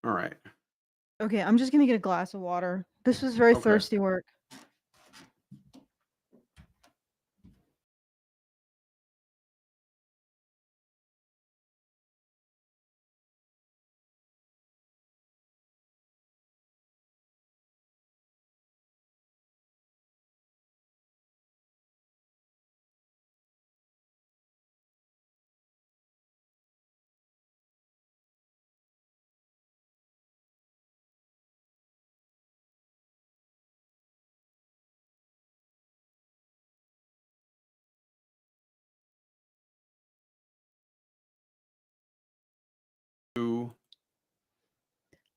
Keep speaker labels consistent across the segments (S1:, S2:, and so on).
S1: All right.
S2: Okay, I'm just gonna get a glass of water. This was very
S1: Okay.
S2: thirsty work.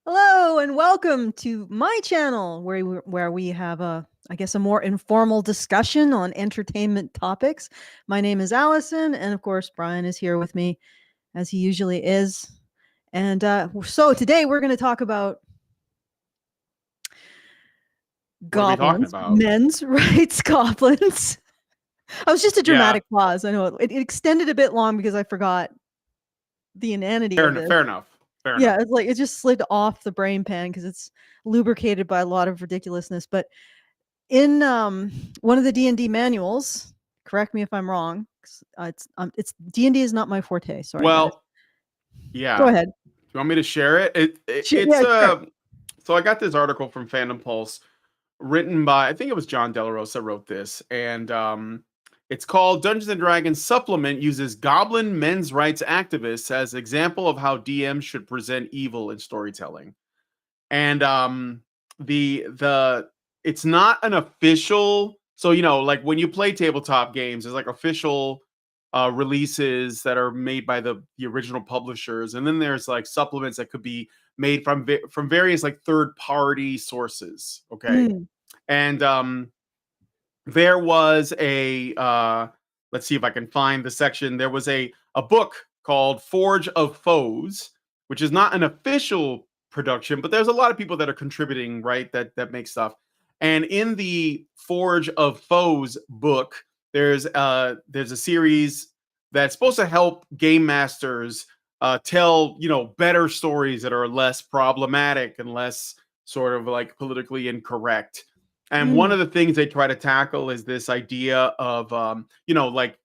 S2: Hello and welcome to my channel where we have I guess a more informal discussion on entertainment topics. My name is Allison, and of course Brian is here with me as he usually is. And so today we're going to talk about
S1: What are we talking
S2: goblins,
S1: about?
S2: men's rights goblins. I was just a
S1: Yeah.
S2: dramatic pause. I know it extended a bit long because I forgot the inanity
S1: Fair
S2: of
S1: enough.
S2: this.
S1: Fair enough. Fair
S2: Yeah,
S1: enough.
S2: it's like it just slid off the brain pan because it's lubricated by a lot of ridiculousness. But in one of the D&D manuals, correct me if I'm wrong. It's D&D is not my forte. Sorry, guys.
S1: Well,
S2: Go
S1: yeah.
S2: ahead.
S1: Do you want me to share it? It's
S2: Yeah, sure.
S1: So I got this article from Fandom Pulse written by, I think it was John De La Rosa wrote this, and it's called Dungeons and Dragons Supplement uses goblin men's rights activists as example of how DMs should present evil in storytelling. And the it's not an official, so like when you play tabletop games, there's like official releases that are made by the original publishers, and then there's like supplements that could be made from various like third party sources. Okay.
S2: Mm.
S1: And there was a let's see if I can find the section. There was a book called Forge of Foes, which is not an official production, but there's a lot of people that are contributing, right? That make stuff. And in the Forge of Foes book, there's a series that's supposed to help game masters tell better stories that are less problematic and less sort of like politically incorrect. And one
S2: Mm.
S1: of the things they try to tackle is this idea of like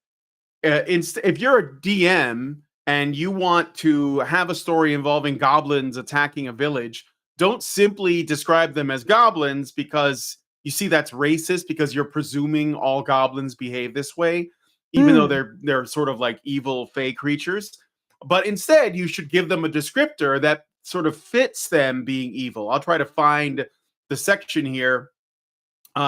S1: if you're a DM and you want to have a story involving goblins attacking a village, don't simply describe them as goblins, because you see that's racist, because you're presuming all goblins behave this way, even though
S2: Mm.
S1: they're sort of like evil fey creatures. But instead, you should give them a descriptor that sort of fits them being evil. I'll try to find the section here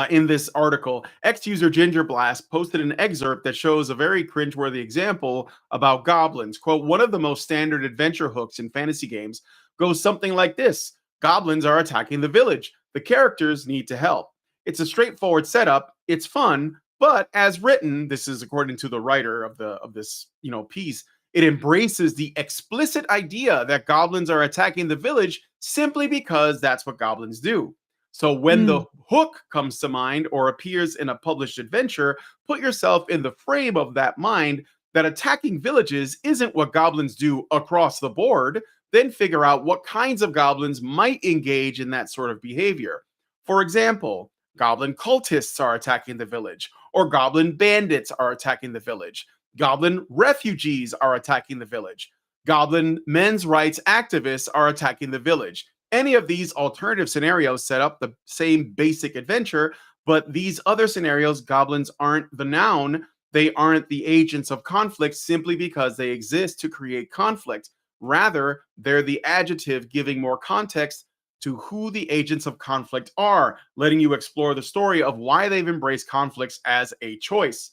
S1: in this article. Ex-user Gingerblast posted an excerpt that shows a very cringeworthy example about goblins. Quote, one of the most standard adventure hooks in fantasy games goes something like this. Goblins are attacking the village. The characters need to help. It's a straightforward setup. It's fun, but as written, this is according to the writer of this piece, it embraces the explicit idea that goblins are attacking the village simply because that's what goblins do. So when the
S2: Mm.
S1: hook comes to mind or appears in a published adventure, put yourself in the frame of that mind that attacking villages isn't what goblins do across the board. Then figure out what kinds of goblins might engage in that sort of behavior. For example, goblin cultists are attacking the village, or goblin bandits are attacking the village. Goblin refugees are attacking the village. Goblin men's rights activists are attacking the village. Any of these alternative scenarios set up the same basic adventure, but these other scenarios, goblins aren't the noun. They aren't the agents of conflict simply because they exist to create conflict. Rather, they're the adjective giving more context to who the agents of conflict are, letting you explore the story of why they've embraced conflicts as a choice.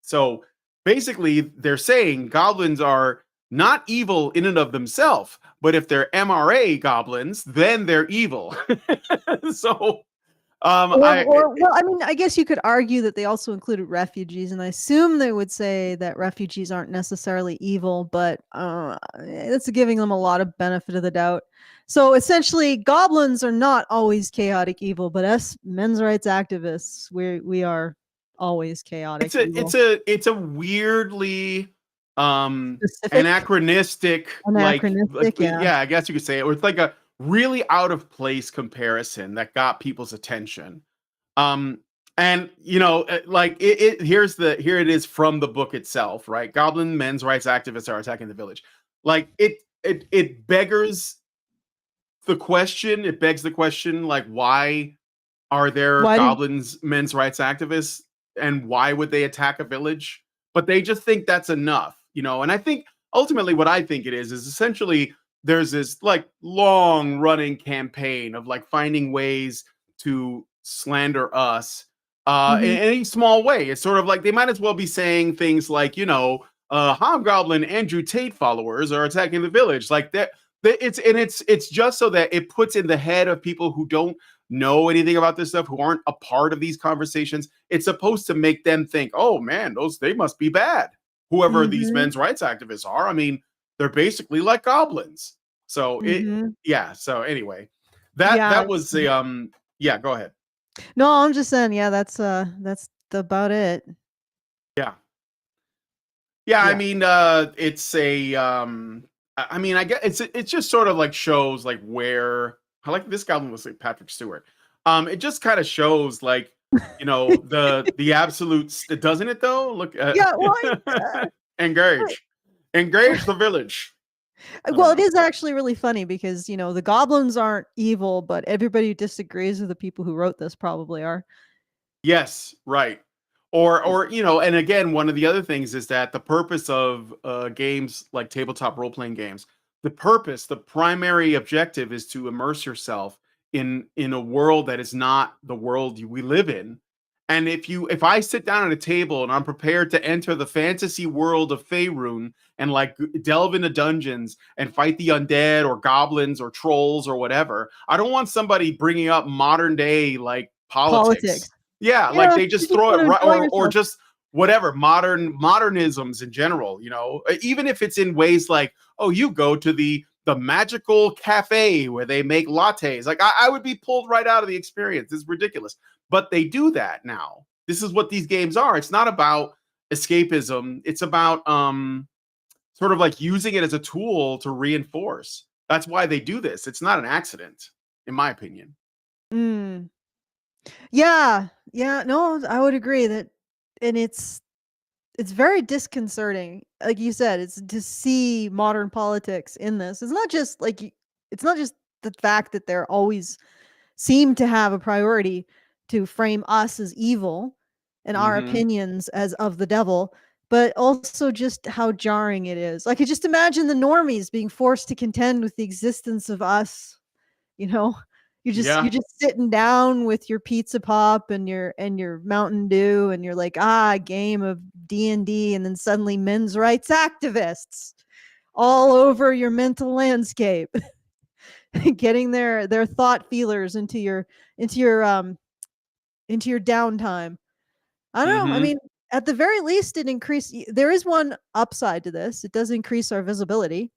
S1: So basically, they're saying goblins are not evil in and of themselves, but if they're MRA goblins, then they're evil. So,
S2: Well, I mean, I guess you could argue that they also included refugees, and I assume they would say that refugees aren't necessarily evil, but it's giving them a lot of benefit of the doubt. So essentially, goblins are not always chaotic evil, but us men's rights activists, we are always chaotic
S1: it's
S2: evil.
S1: a weirdly
S2: Specific,
S1: anachronistic,
S2: anachronistic, yeah.
S1: yeah, I guess you could say it. Or it's like a really out of place comparison that got people's attention. Um, and here it is from the book itself, right? Goblin men's rights activists are attacking the village. Like it beggars the question. It begs the question, like, why are there
S2: Why did
S1: goblins men's rights activists, and why would they attack a village? But they just think that's enough, and I think ultimately what I think it is essentially there's this like long running campaign of like finding ways to slander us in
S2: Mhm.
S1: any small way. It's sort of like they might as well be saying things like, Hobgoblin Andrew Tate followers are attacking the village. Like that, it's just so that it puts in the head of people who don't know anything about this stuff, who aren't a part of these conversations. It's supposed to make them think, oh man, they must be bad. Whoever these
S2: Mhm.
S1: men's rights activists are, I mean, they're basically like goblins. So
S2: Mhm.
S1: yeah. So anyway, that
S2: Yeah.
S1: that was the yeah. Go ahead.
S2: No, I'm just saying, yeah, that's about it.
S1: Yeah. Yeah, I
S2: Yeah.
S1: mean, it's a, I mean, I guess it just sort of like shows like where I like this goblin was like Patrick Stewart. It just kind of shows like, the absolute, doesn't it though? Look,
S2: Yeah, well, I
S1: engage the village. I don't
S2: well, it
S1: know.
S2: is actually really funny because, the goblins aren't evil, but everybody who disagrees with the people who wrote this probably are.
S1: Yes, right. Or and again, one of the other things is that the purpose of games like tabletop role playing games, the primary objective is to immerse yourself in a world that is not the world we live in. And if I sit down at a table and I'm prepared to enter the fantasy world of Faerun and like delve into dungeons and fight the undead or goblins or trolls or whatever, I don't want somebody bringing up modern day like
S2: Politics.
S1: politics. Yeah, like
S2: Yeah,
S1: they
S2: you
S1: just
S2: just
S1: throw it
S2: wanna
S1: right,
S2: enjoy
S1: or
S2: yourself.
S1: just whatever modernisms in general. Even if it's in ways like, oh, you go to the magical cafe where they make lattes. Like I would be pulled right out of the experience. It's ridiculous, but they do that now. This is what these games are. It's not about escapism. It's about sort of like using it as a tool to reinforce. That's why they do this. It's not an accident, in my opinion.
S2: Mm. Yeah. Yeah, no, I would agree that and it's very disconcerting. Like you said, it's to see modern politics in this. It's not just it's not just the fact that they're always seem to have a priority to frame us as evil and our
S1: Mm-hmm.
S2: opinions as of the devil, but also just how jarring it is. I could just imagine the normies being forced to contend with the existence of us, you know? You're
S1: Yeah.
S2: just sitting down with your pizza pop and your Mountain Dew, and you're like, a game of D&D, and then suddenly men's rights activists all over your mental landscape. Getting their thought feelers into your into your downtime. I don't know. I
S1: Mm-hmm.
S2: mean, at the very least, there is one upside to this. It does increase our visibility.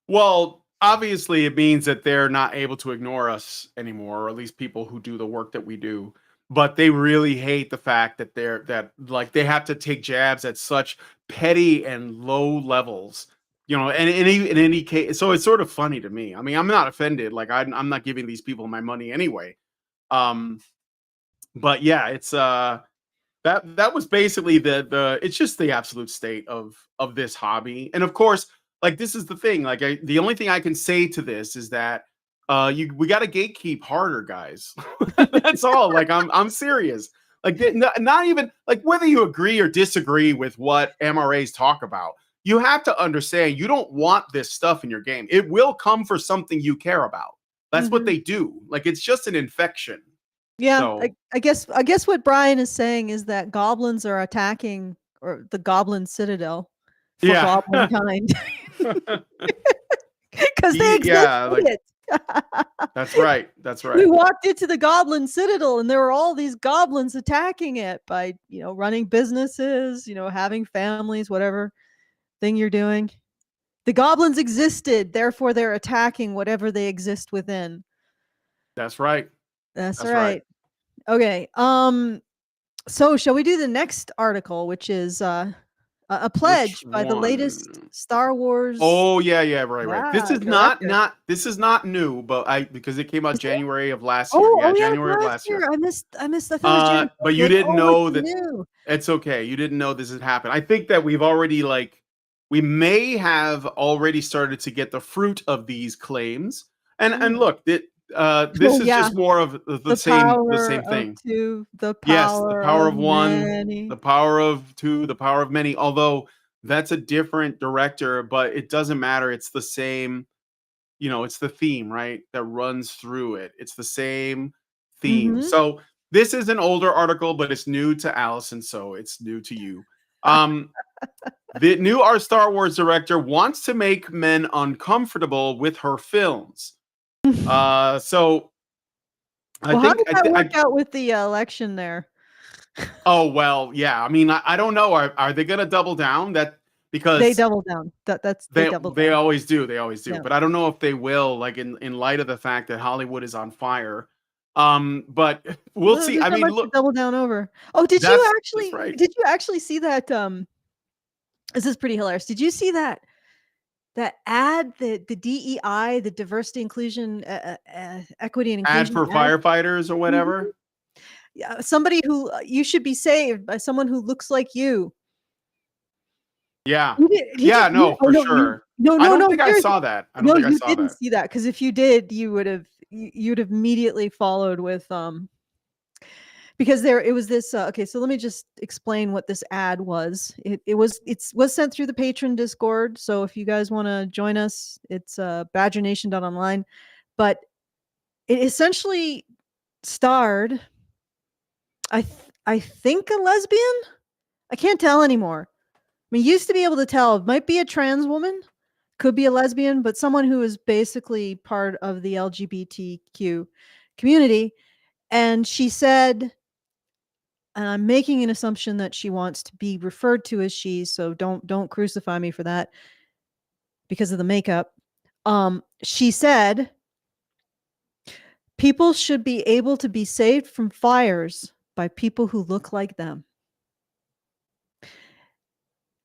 S1: Well, obviously, it means that they're not able to ignore us anymore, or at least people who do the work that we do. But they really hate the fact that they have to take jabs at such petty and low levels, And in any case, so it's sort of funny to me. I mean, I'm not offended. Like I'm not giving these people my money anyway. Um, but yeah, it's that was basically the it's just the absolute state of this hobby. And of course, like this is the thing, like the only thing I can say to this is that we got to gatekeep harder, guys. That's all. Like I'm serious. Like not even like whether you agree or disagree with what MRAs talk about, you have to understand you don't want this stuff in your game. It will come for something you care about. That's what
S2: Mhm.
S1: they do. Like it's just an infection.
S2: Yeah,
S1: So
S2: I guess what Brian is saying is that goblins are attacking or the Goblin Citadel for
S1: yeah.
S2: goblin kind because they exist
S1: Yeah,
S2: in
S1: like
S2: it.
S1: that's right. That's
S2: We
S1: right.
S2: walked into the Goblin Citadel and there were all these goblins attacking it by, running businesses, having families, whatever thing you're doing. The goblins existed, therefore they're attacking whatever they exist within.
S1: That's right.
S2: That's
S1: That's right.
S2: right. Okay. So shall we do the next article, which is A
S1: Which
S2: pledge by the latest
S1: one?
S2: Star Wars.
S1: Oh yeah, right. This is
S2: Director.
S1: this is not new, but because it came out
S2: Is it?
S1: January of last year. Yeah,
S2: Yeah, it's
S1: January of
S2: last
S1: last
S2: year.
S1: year.
S2: I missed. I thought it was January.
S1: But you
S2: Like,
S1: didn't
S2: it's
S1: know that.
S2: new.
S1: It's okay. You didn't know this had happened. I think that we've already we may have already started to get the fruit of these claims. And look, this is
S2: Yeah.
S1: just more of
S2: The
S1: the
S2: power
S1: same
S2: of
S1: thing.
S2: two, the
S1: Yes, the
S2: power
S1: power
S2: of
S1: of one,
S2: many.
S1: the power of two, the power of many. Although that's a different director, but it doesn't matter. It's the same, it's the theme, right? That runs through it. It's the same theme.
S2: Mm-hmm.
S1: So this is an older article, but it's new to Allison, so it's new to you. The new Star Wars director wants to make men uncomfortable with her films. So I
S2: Well, how
S1: think
S2: did that work out with the election there?
S1: Oh well, yeah. I mean, I don't know. Are they going to double down?
S2: They
S1: Because
S2: double down. They double
S1: they
S2: down.
S1: always do. They always do.
S2: Yeah.
S1: But I don't know if they will. Like in light of the fact that Hollywood is on fire. But we'll see.
S2: There's
S1: I
S2: not
S1: mean,
S2: much to
S1: look,
S2: double down over. Oh,
S1: that's right.
S2: did you actually see that? This is pretty hilarious. Did you see that ad, the DEI, the diversity, inclusion, equity, and
S1: Ad
S2: inclusion
S1: for
S2: ad?
S1: firefighters or
S2: Mhm.
S1: whatever.
S2: Yeah, somebody who you should be saved by someone who looks like you.
S1: Yeah.
S2: Did
S1: Yeah.
S2: you?
S1: No,
S2: Oh
S1: for
S2: no,
S1: sure.
S2: no,
S1: I
S2: no,
S1: don't
S2: no.
S1: think I
S2: Seriously.
S1: saw that. I don't
S2: No,
S1: think I
S2: you
S1: saw
S2: didn't
S1: that.
S2: see that, because if you did, you'd have immediately followed with because it was this okay, so let me just explain what this ad was. It was sent through the patron Discord, so if you guys want to join us, it's badgernation.online, but it essentially starred I think a lesbian. I can't tell anymore. I mean, used to be able to tell. It might be a trans woman, could be a lesbian, but someone who is basically part of the LGBTQ community. And she said, and I'm making an assumption that she wants to be referred to as she, so don't crucify me for that because of the makeup. She said, people should be able to be saved from fires by people who look like them.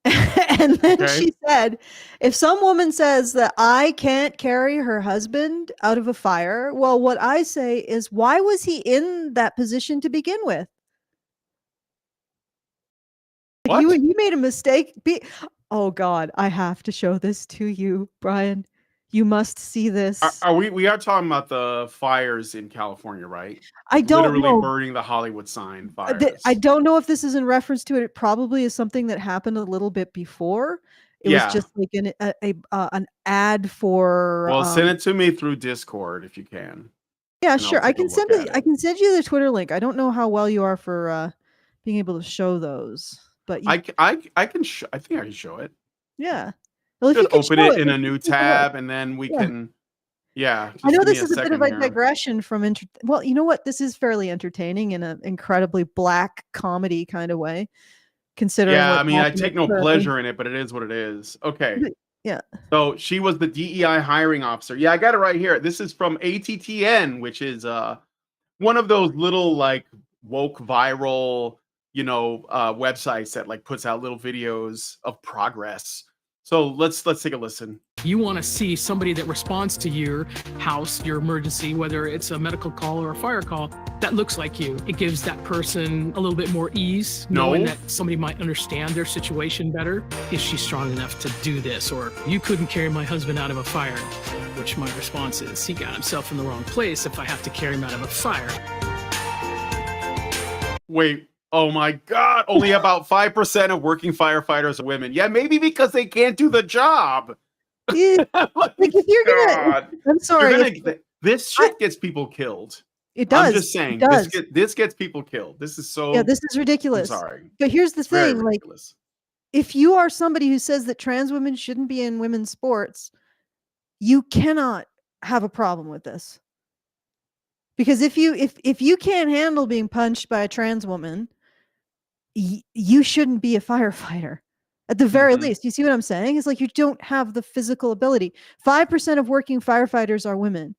S2: And then
S1: Okay.
S2: she said, if some woman says that I can't carry her husband out of a fire, well, what I say is, why was he in that position to begin with?
S1: What?
S2: You made a mistake. Oh God, I have to show this to you, Brian. You must see this.
S1: We are talking about the fires in California, right?
S2: I
S1: Like
S2: don't
S1: literally
S2: know.
S1: burning the Hollywood sign
S2: I
S1: fires.
S2: don't know if this is in reference to it. It probably is something that happened a little bit before. It was
S1: Yeah.
S2: just like an ad for.
S1: Well, send it to me through Discord if you can.
S2: Yeah,
S1: And I'll
S2: sure. I
S1: take a
S2: can
S1: look
S2: send
S1: at
S2: it. I
S1: it.
S2: can send you the Twitter link. I don't know how well you are for being able to show those, but you,
S1: I think I can show it.
S2: yeah. Well, if you
S1: Could
S2: can
S1: open
S2: show
S1: it
S2: it,
S1: in
S2: we
S1: a
S2: can
S1: new
S2: take a look.
S1: tab and then we
S2: Yeah.
S1: can yeah,
S2: I
S1: just
S2: know
S1: give me
S2: this
S1: a
S2: is a bit of
S1: second
S2: a
S1: here.
S2: digression from well, you know what? This is fairly entertaining in an incredibly black comedy kind of way, considering
S1: Yeah,
S2: what's
S1: I mean, I
S2: happening
S1: take no
S2: currently.
S1: pleasure in it, but it is what it is. Okay.
S2: Yeah.
S1: So she was the DEI hiring officer. Yeah, I got it right here. This is from ATTN, which is one of those little like woke viral, websites that like puts out little videos of progress. So let's take a listen.
S3: You want to see somebody that responds to your house, your emergency, whether it's a medical call or a fire call, that looks like you. It gives that person a little bit more ease, knowing that somebody might understand their situation better. Is she strong enough to do this? Or you couldn't carry my husband out of a fire, which my response is, he got himself in the wrong place if I have to carry him out of a fire.
S1: Wait, oh my God. Only about 5% of working firefighters are women. Yeah, maybe because they can't do the job.
S2: Yeah. Like if you're gonna, I'm sorry.
S1: This shit gets people killed.
S2: It does.
S1: I'm just saying,
S2: it does.
S1: this gets people killed. This is so.
S2: Yeah, this is ridiculous.
S1: I'm sorry.
S2: But here's the thing, like,
S1: ridiculous.
S2: if you are somebody who says that trans women shouldn't be in women's sports, you cannot have a problem with this. Because if you can't handle being punched by a trans woman, you shouldn't be a firefighter. At the very least, you see what I'm saying? It's like you don't have the physical ability. 5% of working firefighters are women.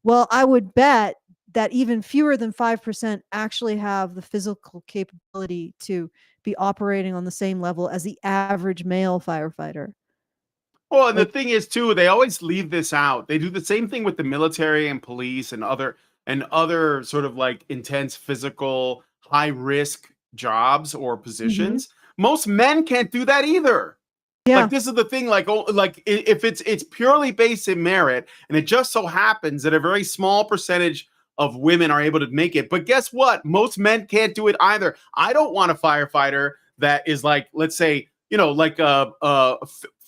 S2: Well, I would bet that even fewer than 5% actually have the physical capability to be operating on the same level as the average male firefighter.
S1: Well, and the thing is too, they always leave this out. They do the same thing with the military and police and other sort of like intense physical high risk jobs or positions. Most men can't do that either.
S2: Yeah.
S1: Like this is the thing, like if it's purely based in merit, and it just so happens that a very small percentage of women are able to make it. But guess what? Most men can't do it either. I don't want a firefighter that is like, let's say, like a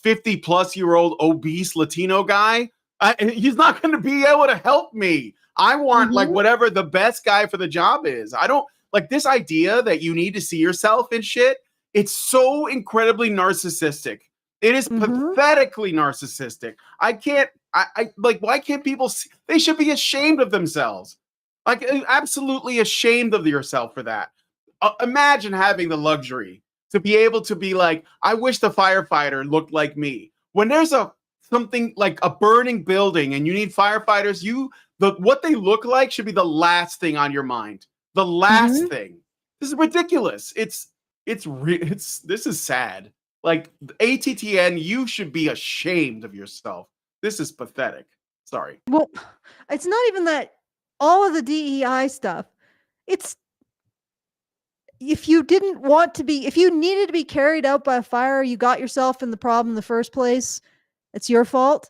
S1: 50-plus-year-old obese Latino guy. He's not going to be able to help me. I want like whatever the best guy for the job is. I don't like this idea that you need to see yourself in shit. It's so incredibly narcissistic. It is pathetically narcissistic. I like, why can't people see? They should be ashamed of themselves. Like, absolutely ashamed of yourself for that. Imagine having the luxury to be able to be like, I wish the firefighter looked like me. When there's something like a burning building and you need firefighters, what they look like should be the last thing on your mind. The last thing. This is ridiculous. This is sad. Like, ATTN, you should be ashamed of yourself. This is pathetic. Sorry.
S2: Well, it's not even that. All of the DEI stuff, it's if you needed to be carried out by a fire, you got yourself in the problem in the first place, it's your fault.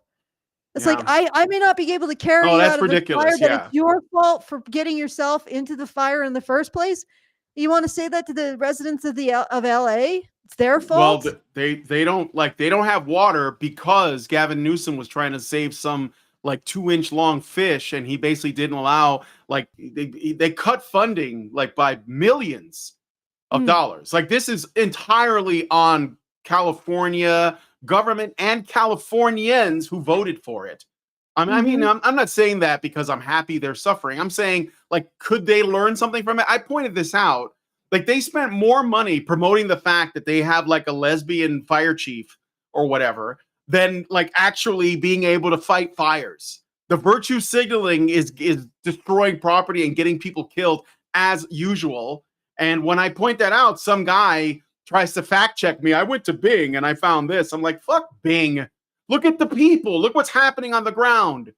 S2: It's like, I may not be able to carry you out of the fire, but it's your fault for getting yourself into the fire in the first place. You want to say that to the residents of LA? It's their fault.
S1: Well, they don't have water because Gavin Newsom was trying to save some like 2-inch long fish, and he basically didn't allow, like, they cut funding like by millions of dollars. Like, this is entirely on California government and Californians who voted for it. I mean, I'm not saying that because I'm happy they're suffering. I'm saying, like, could they learn something from it? I pointed this out. Like, they spent more money promoting the fact that they have like a lesbian fire chief or whatever than like actually being able to fight fires. The virtue signaling is destroying property and getting people killed as usual. And when I point that out, some guy tries to fact check me. I went to Bing and I found this. I'm like, fuck Bing. Look at the people. Look what's happening on the ground.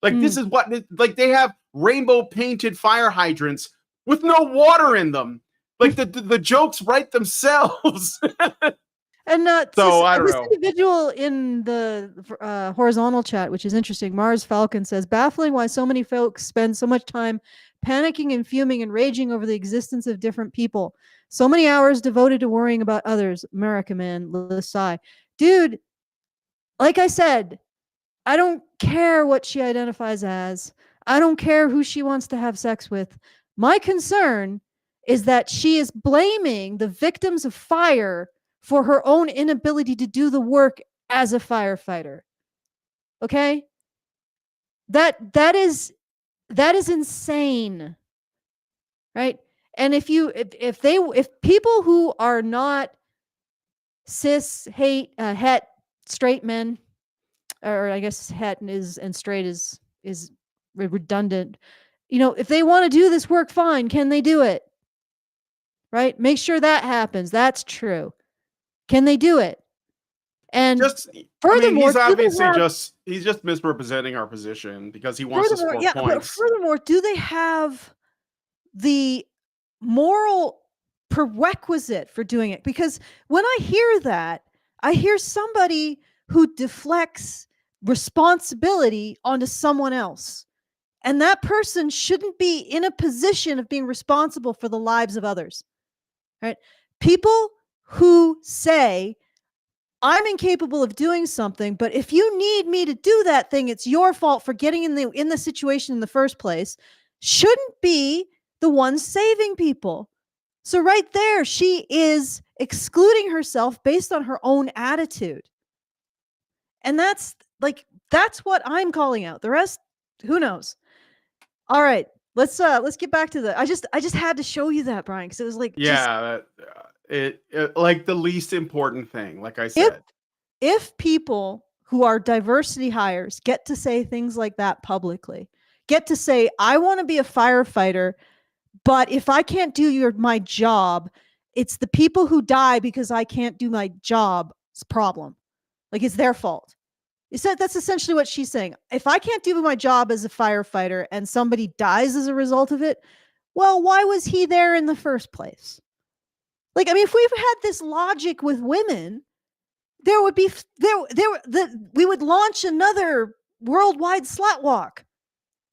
S1: Like, this is what, like, they have rainbow painted fire hydrants with no water in them. Like, the jokes write themselves.
S2: And
S1: so I don't know.
S2: This individual in the horizontal chat, which is interesting, Mars Falcon says, baffling why so many folks spend so much time panicking and fuming and raging over the existence of different people. So many hours devoted to worrying about others. America, man, Lisai. Dude, like I said, I don't care what she identifies as. I don't care who she wants to have sex with. My concern is that she is blaming the victims of fire for her own inability to do the work as a firefighter. Okay? That is insane. Right? And if people who are not cis, het, straight men, or I guess het and straight is redundant, if they want to do this work, fine. Can they do it? Right? Make sure that happens. That's true. Can they do it? And furthermore,
S1: he's obviously he's just misrepresenting our position because he wants to score points.
S2: But furthermore, do they have the moral prerequisite for doing it? Because when I hear that, I hear somebody who deflects responsibility onto someone else. And that person shouldn't be in a position of being responsible for the lives of others. Right? People who say, I'm incapable of doing something, but if you need me to do that thing, it's your fault for getting in the situation in the first place, shouldn't be the ones saving people. So right there, she is excluding herself based on her own attitude. And that's what I'm calling out. The rest, who knows? All right, let's get back to I just had to show you that, Brian, because it was like,
S1: it like the least important thing, like I said.
S2: If people who are diversity hires get to say things like that publicly, get to say, I want to be a firefighter, but if I can't do my job, it's the people who die because I can't do my job's problem. Like, it's their fault. That's essentially what she's saying. If I can't do my job as a firefighter and somebody dies as a result of it, well, why was he there in the first place? Like, I mean, if we've had this logic with women, there would be we would launch another worldwide slut walk.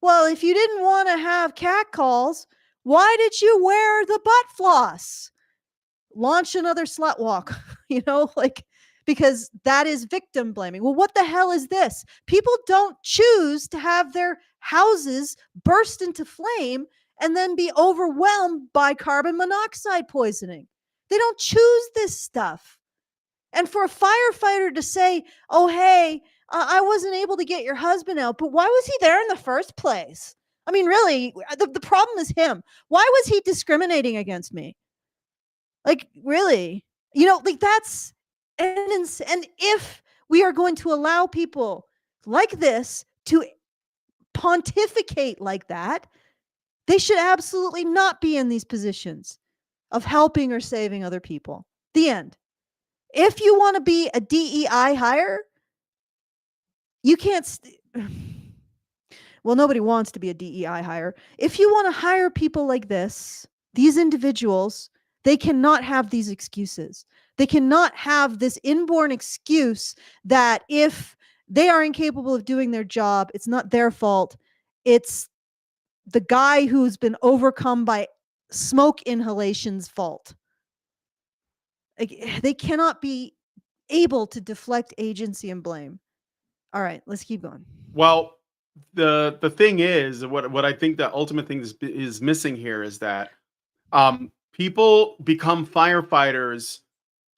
S2: Well, if you didn't want to have catcalls, why did you wear the butt floss? Launch another slut walk, like, because that is victim blaming. Well, what the hell is this? People don't choose to have their houses burst into flame and then be overwhelmed by carbon monoxide poisoning. They don't choose this stuff. And for a firefighter to say, oh, hey, I wasn't able to get your husband out, but why was he there in the first place? I mean, really, the problem is him. Why was he discriminating against me? Like, really? Like, that's, and if we are going to allow people like this to pontificate like that, they should absolutely not be in these positions of helping or saving other people. The end. If you want to be a DEI hire, you can't. Well, nobody wants to be a DEI hire. If you want to hire people like this, these individuals, they cannot have these excuses. They cannot have this inborn excuse that if they are incapable of doing their job, it's not their fault. It's the guy who's been overcome by smoke inhalation's fault. Like, they cannot be able to deflect agency and blame. All right, let's keep going.
S1: Well, the thing is, what I think the ultimate thing is missing here is that people become firefighters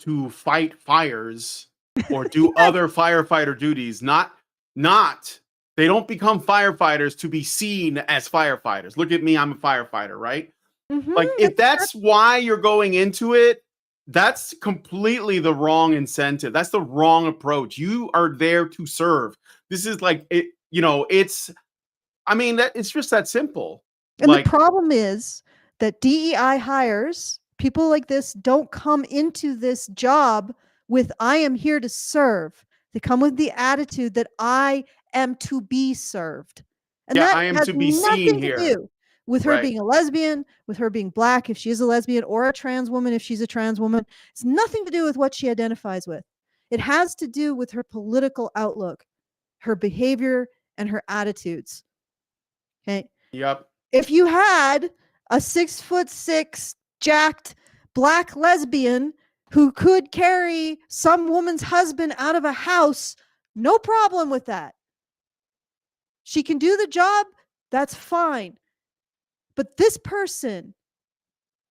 S1: to fight fires or do other firefighter duties. Not they don't become firefighters to be seen as firefighters. Look at me, I'm a firefighter, right?
S2: Mm-hmm,
S1: like, if that's why you're going into it, that's completely the wrong incentive. That's the wrong approach. You are there to serve. This is like it, it's, I mean, that it's just that simple.
S2: And the problem is that DEI hires, people like this, don't come into this job with, I am here to serve. They come with the attitude that I am to be served. And that
S1: I am
S2: has
S1: to be
S2: nothing
S1: seen
S2: to
S1: here.
S2: do with her being a lesbian, with her being Black, if she is a lesbian, or a trans woman, if she's a trans woman. It's nothing to do with what she identifies with. It has to do with her political outlook, her behavior, and her attitudes. Okay.
S1: Yep.
S2: If you had a 6'6" jacked Black lesbian who could carry some woman's husband out of a house, no problem with that. She can do the job, that's fine. But this person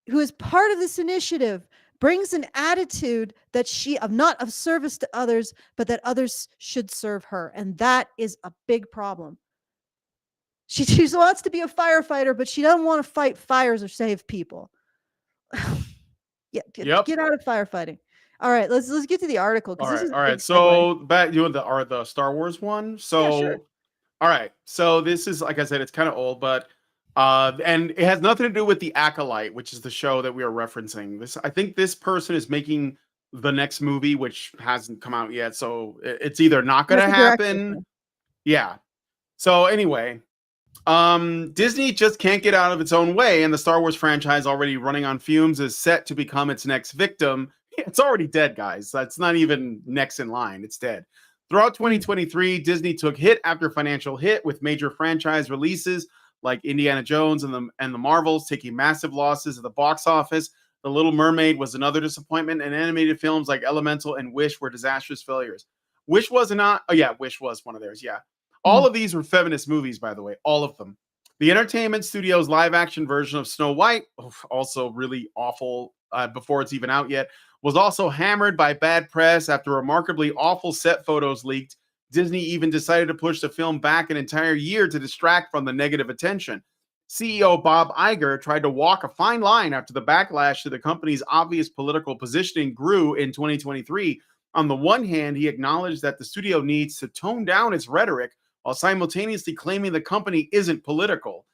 S2: who is part of this initiative brings an attitude that she not of service to others, but that others should serve her. And that is a big problem. She wants to be a firefighter, but she doesn't want to fight fires or save people. Get out of firefighting. All right, let's get to the article.
S1: All right. So back doing the Star Wars one. So, yeah, sure. All right. So this is, like I said, it's kind of old, but and it has nothing to do with The Acolyte, which is the show that we are referencing. I think this person is making the next movie, which hasn't come out yet. So it's either not going to happen. Yeah. So anyway, Disney just can't get out of its own way, and the Star Wars franchise, already running on fumes, is set to become its next victim. It's already dead, guys. That's not even next in line. It's dead. Throughout 2023, Disney took hit after financial hit, with major franchise releases like Indiana Jones and the Marvels taking massive losses at the box office. The Little Mermaid was another disappointment, and animated films like Elemental and Wish were disastrous failures. Wish was Wish was one of theirs. Yeah. All of these were feminist movies, by the way, all of them. The Entertainment Studios live-action version of Snow White, also really awful before it's even out yet, was also hammered by bad press after remarkably awful set photos leaked. Disney even decided to push the film back an entire year to distract from the negative attention. CEO Bob Iger tried to walk a fine line after the backlash to the company's obvious political positioning grew in 2023. On the one hand, he acknowledged that the studio needs to tone down its rhetoric while simultaneously claiming the company isn't political.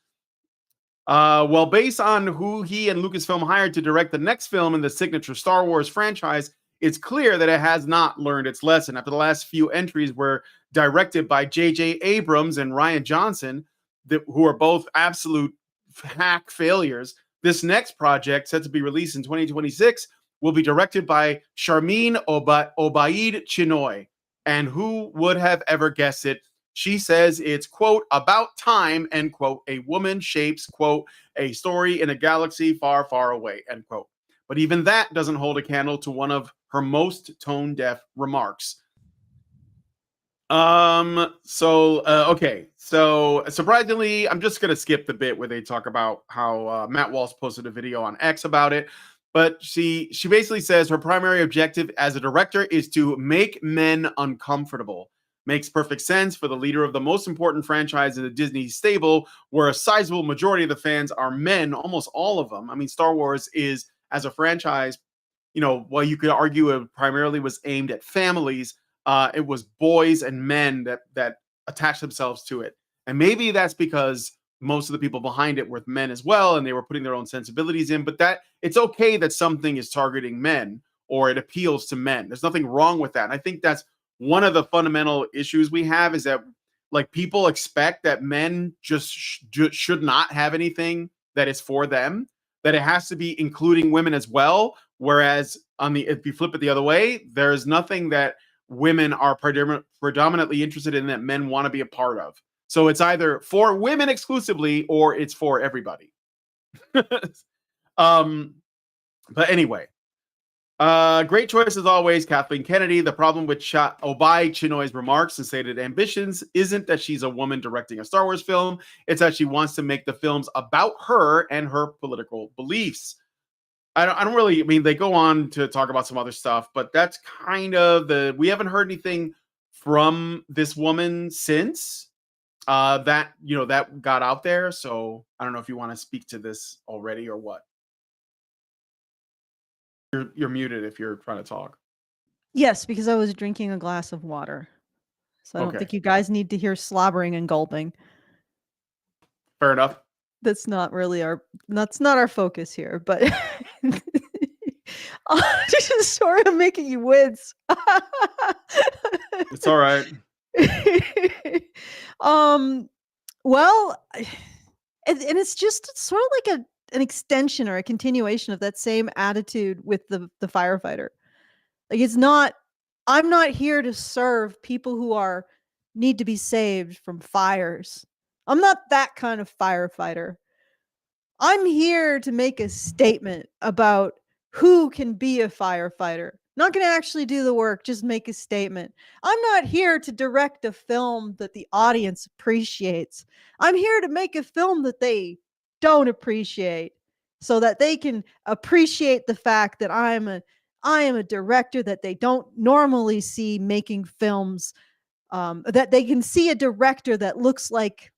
S1: Well, based on who he and Lucasfilm hired to direct the next film in the signature Star Wars franchise, it's clear that it has not learned its lesson. After the last few entries were directed by J.J. Abrams and Rian Johnson, who are both absolute hack failures, this next project, set to be released in 2026, will be directed by Sharmeen Obaid Chinoy. And who would have ever guessed it? She says it's, quote, about time, end quote, a woman shapes, quote, a story in a galaxy far, far away, end quote. But even that doesn't hold a candle to one of her most tone-deaf remarks. Okay. So surprisingly, I'm just gonna skip the bit where they talk about how Matt Walsh posted a video on X about it. But she basically says her primary objective as a director is to make men uncomfortable. Makes perfect sense for the leader of the most important franchise in the Disney stable, where a sizable majority of the fans are men, almost all of them. I mean, Star Wars is, as a franchise, while you could argue it primarily was aimed at families, it was boys and men that attached themselves to it. And maybe that's because most of the people behind it were men as well, and they were putting their own sensibilities in. But that it's okay that something is targeting men or it appeals to men. There's nothing wrong with that. And I think that's one of the fundamental issues we have, is that like people expect that men just should not have anything that is for them, that it has to be including women as well. Whereas if you flip it the other way, there's nothing that women are predominantly interested in that men want to be a part of. So it's either for women exclusively or it's for everybody. But anyway, great choice as always, Kathleen Kennedy. The problem with Obai Chinoy's remarks and stated ambitions isn't that she's a woman directing a Star Wars film. It's that she wants to make the films about her and her political beliefs. I don't really, I mean, they go on to talk about some other stuff, but that's kind of we haven't heard anything from this woman since that got out there. So I don't know if you want to speak to this already or what. You're muted if you're trying to talk.
S2: Yes, because I was drinking a glass of water. So I don't think you guys need to hear slobbering and gulping.
S1: Fair enough.
S2: That's not our focus here, but just sort of making you wince.
S1: It's all right.
S2: Well, and it's just sort of like an extension or a continuation of that same attitude with the firefighter. Like I'm not here to serve people who need to be saved from fires. I'm not that kind of firefighter. I'm here to make a statement about who can be a firefighter. Not going to actually do the work, just make a statement. I'm not here to direct a film that the audience appreciates. I'm here to make a film that they don't appreciate, so that they can appreciate the fact that I am a director that they don't normally see making films, that they can see a director that looks like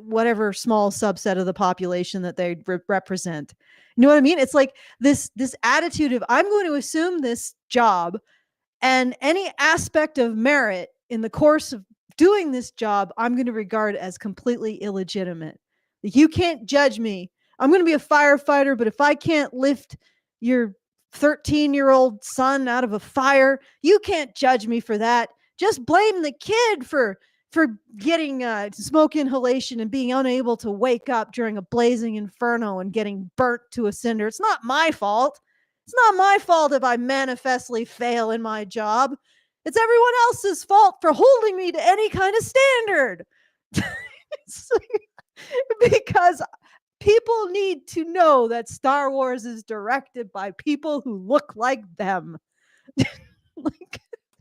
S2: whatever small subset of the population that they represent. You know what I mean? It's like this attitude of, I'm going to assume this job, and any aspect of merit in the course of doing this job, I'm going to regard as completely illegitimate. Like, you can't judge me. I'm going to be a firefighter, but if I can't lift your 13-year-old son out of a fire, you can't judge me for that. Just blame the kid for getting smoke inhalation and being unable to wake up during a blazing inferno and getting burnt to a cinder. It's not my fault. It's not my fault if I manifestly fail in my job. It's everyone else's fault for holding me to any kind of standard. Because people need to know that Star Wars is directed by people who look like them.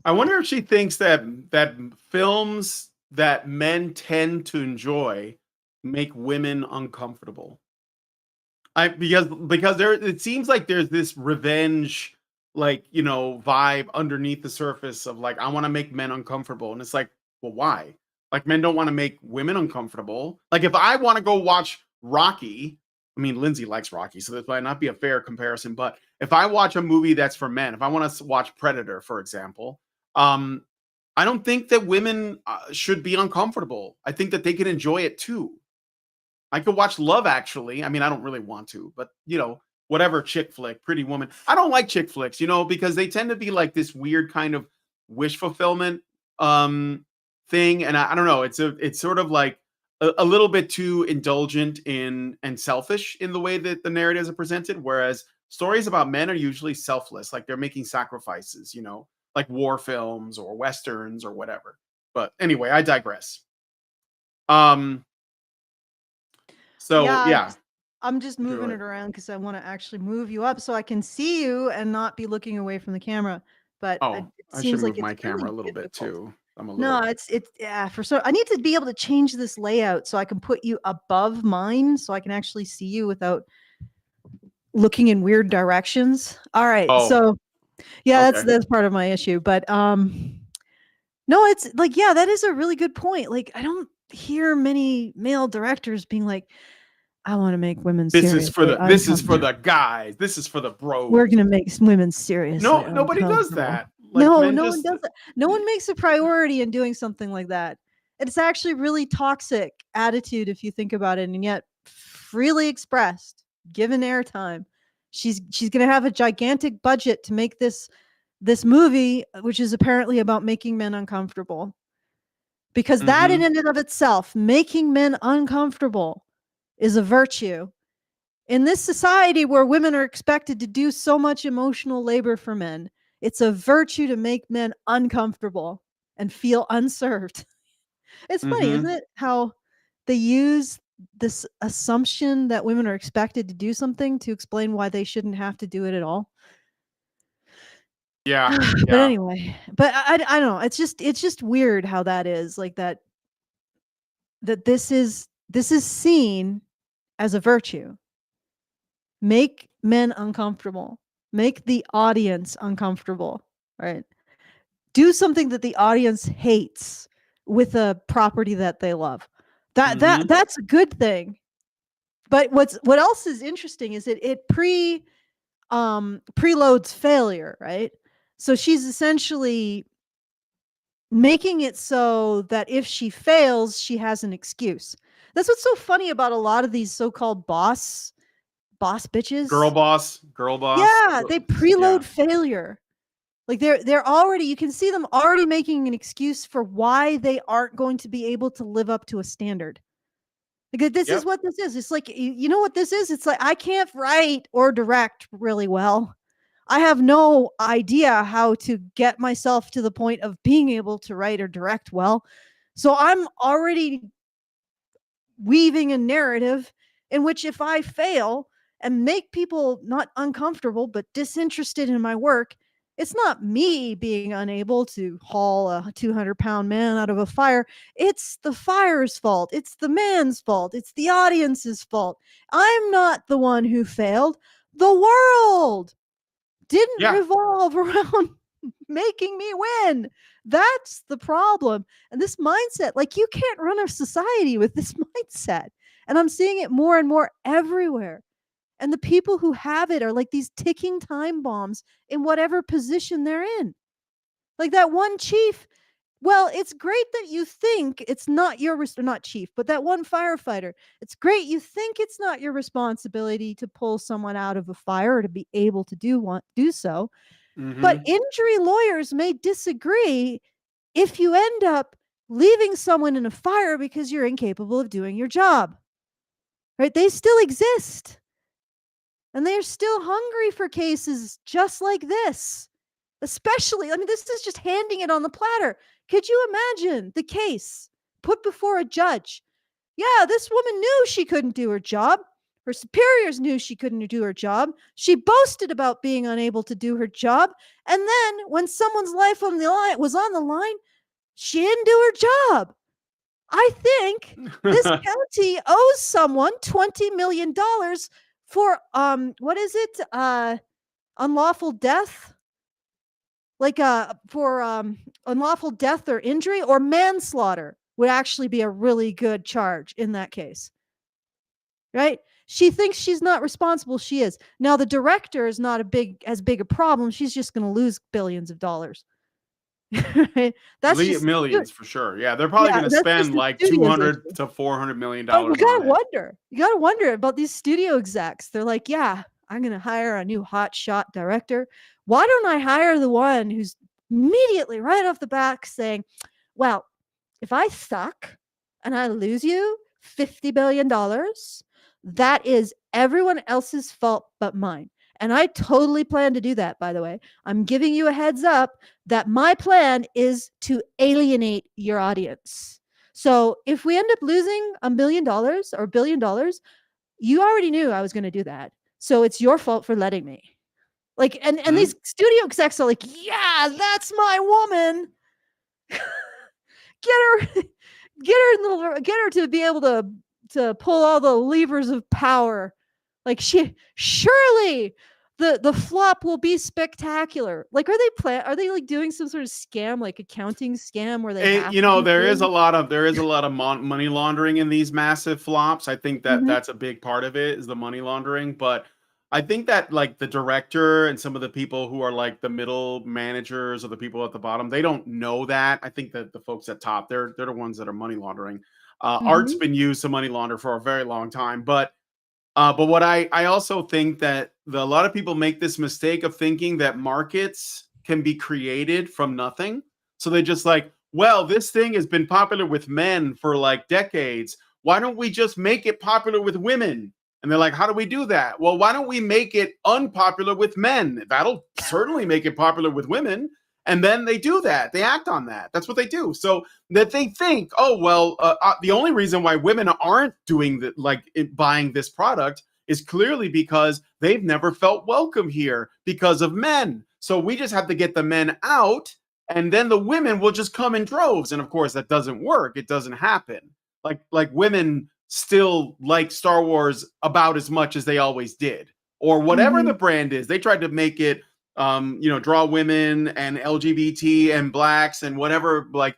S1: I wonder if she thinks that films that men tend to enjoy make women uncomfortable. Because it seems like there's this revenge, vibe underneath the surface of like, I want to make men uncomfortable. And it's like, well, why? Like, men don't want to make women uncomfortable. Like, if I want to go watch Rocky, I mean, Lindsay likes Rocky, so this might not be a fair comparison. But if I watch a movie that's for men, if I want to watch Predator, for example, I don't think that women should be uncomfortable. I think that they can enjoy it too. I could watch Love Actually. I mean, I don't really want to, but whatever chick flick, Pretty Woman. I don't like chick flicks, because they tend to be like this weird kind of wish fulfillment thing, and I don't know. It's sort of like a little bit too indulgent and selfish in the way that the narratives are presented. Whereas stories about men are usually selfless, like they're making sacrifices, like war films or westerns or whatever. But anyway, I digress. So yeah.
S2: I'm just moving it around because I want to actually move you up so I can see you and not be looking away from the camera. But it
S1: I
S2: seems
S1: should
S2: like
S1: move my
S2: it's
S1: camera
S2: really
S1: a little bit
S2: difficult.
S1: too.
S2: No, it's I need to be able to change this layout so I can put you above mine so I can actually see you without looking in weird directions. All right. So yeah,
S1: okay.
S2: that's part of my issue. But no, it's like, yeah, that is a really good point. Like, I don't hear many male directors being like, I want to make women
S1: This
S2: serious.
S1: is for the guys. This is for the bros.
S2: We're gonna make women serious.
S1: No, nobody does that. Like,
S2: no one does that. No one makes a priority in doing something like that. It's actually really toxic attitude if you think about it, and yet freely expressed, given airtime. She's gonna have a gigantic budget to make this movie, which is apparently about making men uncomfortable. Because that in and of itself, making men uncomfortable, is a virtue. In this society where women are expected to do so much emotional labor for men, it's a virtue to make men uncomfortable and feel unserved. It's funny, isn't it? How they use this assumption that women are expected to do something to explain why they shouldn't have to do it at all.
S1: Yeah.
S2: But anyway, but I don't know. It's just weird how that is, like that this is seen as a virtue. Make men uncomfortable. Make the audience uncomfortable, right? Do something that the audience hates with a property that they love. That's a good thing. But what else is interesting is it preloads failure, right? So she's essentially making it so that if she fails, she has an excuse. That's what's so funny about a lot of these so-called boss bitches.
S1: Girl boss.
S2: Yeah, they preload failure. Like they're already, you can see them already making an excuse for why they aren't going to be able to live up to a standard. Like this is what this is. It's like, you know what this is? It's like, I can't write or direct really well. I have no idea how to get myself to the point of being able to write or direct well. So I'm already weaving a narrative in which if I fail and make people not uncomfortable, but disinterested in my work, it's not me being unable to haul a 200-pound man out of a fire. It's the fire's fault. It's the man's fault. It's the audience's fault. I'm not the one who failed. The world didn't revolve around making me win. That's the problem. And this mindset, like, you can't run a society with this mindset. And I'm seeing it more and more everywhere. And the people who have it are like these ticking time bombs in whatever position they're in. Like that one chief. Well, it's great that you think it's not your not chief, but that one firefighter. It's great you think it's not your responsibility to pull someone out of a fire or to be able to do so. But injury lawyers may disagree if you end up leaving someone in a fire because you're incapable of doing your job. Right? They still exist. And they're still hungry for cases just like this. Especially, I mean, this is just handing it on the platter. Could you imagine the case put before a judge? Yeah, this woman knew she couldn't do her job. Her superiors knew she couldn't do her job. She boasted about being unable to do her job. And then when someone's life was on the line, she didn't do her job. I think this county owes someone $20 million for what is it? Unlawful death? Like for unlawful death or injury, or manslaughter would actually be a really good charge in that case. Right? She thinks she's not responsible. She is. Now the director is not as big a problem. She's just going to lose billions of dollars. Right? That's just
S1: Millions for sure. Yeah, they're probably going to
S2: that's just
S1: spend
S2: the
S1: like
S2: studio's
S1: 200
S2: issue.
S1: to 400 million
S2: But you
S1: dollars
S2: gotta
S1: on it.
S2: wonder. You gotta wonder about these studio execs. They're like, yeah, I'm gonna hire a new hotshot director. Why don't I hire the one who's immediately right off the bat saying, well, if I suck and I lose you $50 billion, that is everyone else's fault but mine. And I totally plan to do that, by the way. I'm giving you a heads up that my plan is to alienate your audience. So if we end up losing $1 million or $1 billion, you already knew I was going to do that. So it's your fault for letting me. Like, and these studio execs are like, yeah, that's my woman. Get her to be able to pull all the levers of power. Like surely the flop will be spectacular. Like, are they like doing some sort of scam, like accounting scam where they have
S1: there is a lot of money laundering in these massive flops. I think that that's a big part of it, is the money laundering. But I think that like the director and some of the people who are like the middle managers or the people at the bottom, they don't know that. I think that the folks at top, they're the ones that are money laundering. Art's been used to money launder for a very long time, but what I also think that a lot of people make this mistake of thinking that markets can be created from nothing. So they just like, well, this thing has been popular with men for like decades. Why don't we just make it popular with women? And they're like, how do we do that? Well, why don't we make it unpopular with men? That'll certainly make it popular with women. And then they do that. They act on that. That's what they do. So that they think, oh, well, the only reason why women aren't doing buying this product is clearly because they've never felt welcome here because of men. So we just have to get the men out, and then the women will just come in droves. And of course, that doesn't work. It doesn't happen. Like women still like Star Wars about as much as they always did, or whatever the brand is. They tried to make it draw women and LGBT and blacks and whatever like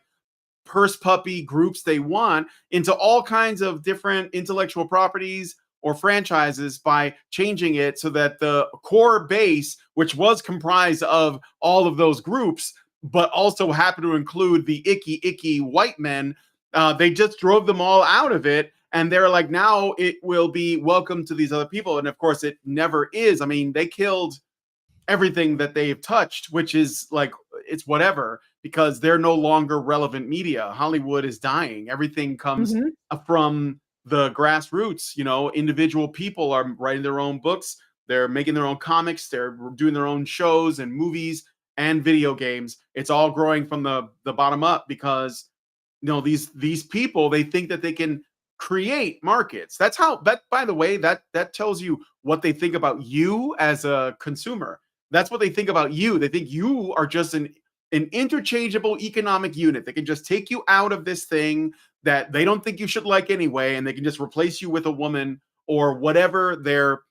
S1: purse puppy groups they want into all kinds of different intellectual properties or franchises by changing it so that the core base, which was comprised of all of those groups, but also happened to include the icky white men, they just drove them all out of it. And they're like, now it will be welcome to these other people. And of course, it never is. I mean, they killed everything that they've touched, which is like, it's whatever, because they're no longer relevant media. Hollywood is dying. Everything comes from the grassroots. Individual people are writing their own books. They're making their own comics. They're doing their own shows and movies and video games. It's all growing from the bottom up because, these people, they think that they can create markets. That's how, by the way, that tells you what they think about you as a consumer. That's what they think about you. They think you are just an interchangeable economic unit. They can just take you out of this thing that they don't think you should like anyway, and they can just replace you with a woman or whatever their,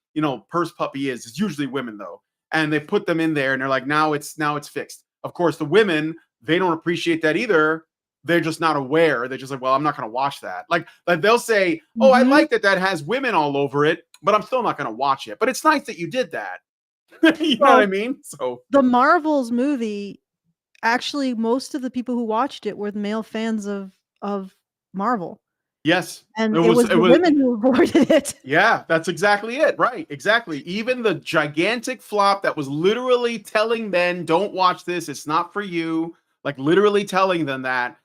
S1: purse puppy is. It's usually women though. And they put them in there and they're like, now it's fixed. Of course, the women, they don't appreciate that either. They're just not aware. They're just like, well, I'm not going to watch that. Like they'll say, oh, I like that has women all over it, but I'm still not going to watch it. But it's nice that you did that. You know what I mean? So
S2: the Marvels movie, actually, most of the people who watched it were the male fans of Marvel.
S1: Yes.
S2: And it was the women who avoided it.
S1: Yeah, that's exactly it. Right. Exactly. Even the gigantic flop that was literally telling men, don't watch this. It's not for you. Like literally telling them that.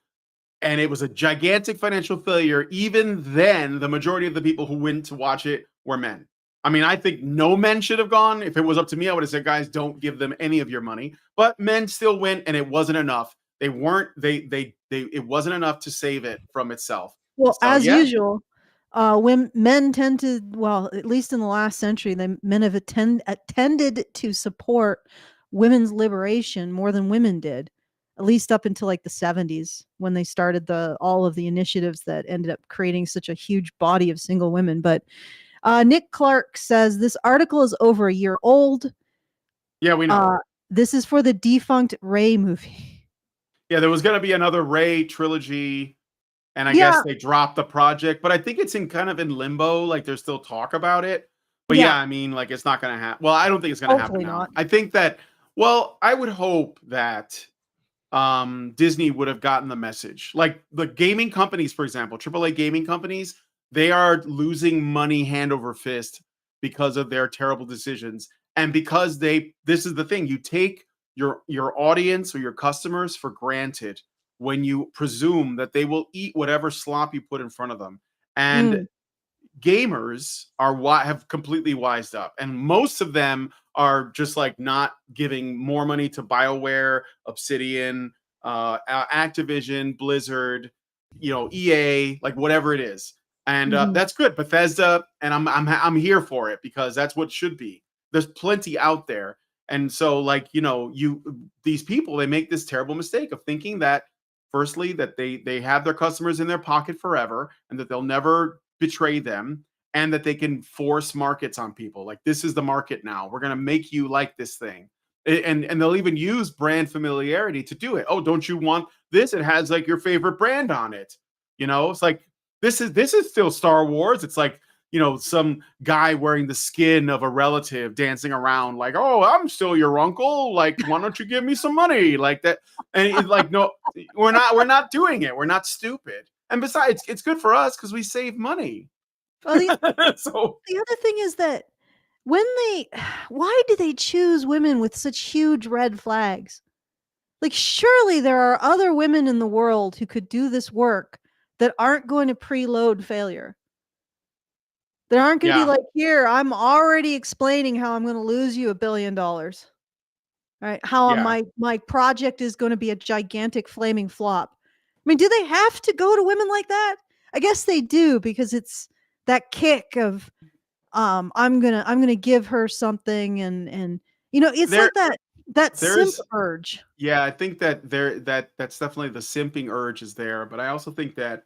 S1: And it was a gigantic financial failure. Even then, the majority of the people who went to watch it were men. I mean, I think no men should have gone. If it was up to me, I would have said, guys, don't give them any of your money. But men still went, and it wasn't enough. It wasn't enough to save it from itself.
S2: Well, so, as usual, when men tend to, well, at least in the last century, men have tended to support women's liberation more than women did, at least up until like the 70s when they started all of the initiatives that ended up creating such a huge body of single women. But Nick Clark says this article is over a year old.
S1: Yeah, we know.
S2: This is for the defunct Rey movie.
S1: Yeah, there was going to be another Rey trilogy, and I guess they dropped the project. But I think it's in limbo. Like there's still talk about it. But yeah, I mean, like it's not going to happen. Well, I don't think it's going to happen now. I think that. Well, I would hope that Disney would have gotten the message. Like the gaming companies, for example, AAA gaming companies, they are losing money hand over fist because of their terrible decisions. And because this is the thing, you take your audience or your customers for granted when you presume that they will eat whatever slop you put in front of them. And
S2: Mm.
S1: gamers have completely wised up, and most of them are just like not giving more money to BioWare, Obsidian, Activision, Blizzard, EA, like whatever it is, and that's good. Bethesda, and I'm here for it because that's what it should be. There's plenty out there, and so like these people, they make this terrible mistake of thinking that firstly that they have their customers in their pocket forever and that they'll never betray them, and that they can force markets on people. Like, this is the market now. We're going to make you like this thing. And they'll even use brand familiarity to do it. Oh, don't you want this? It has like your favorite brand on it. It's like, this is still Star Wars. It's like, some guy wearing the skin of a relative dancing around like, oh, I'm still your uncle. Like, why don't you give me some money like that? And it's like, no, we're not doing it. We're not stupid. And besides, it's good for us because we save money.
S2: Well, the
S1: So
S2: other thing is that why do they choose women with such huge red flags? Like, surely there are other women in the world who could do this work that aren't going to preload failure. They aren't going to be like, here, I'm already explaining how I'm going to lose you $1 billion. Right? How my project is going to be a gigantic flaming flop. I mean, do they have to go to women like that? I guess they do, because it's that kick of I'm gonna give her something, and it's like that simp urge.
S1: Yeah, I think that that's definitely the simping urge is there, but I also think that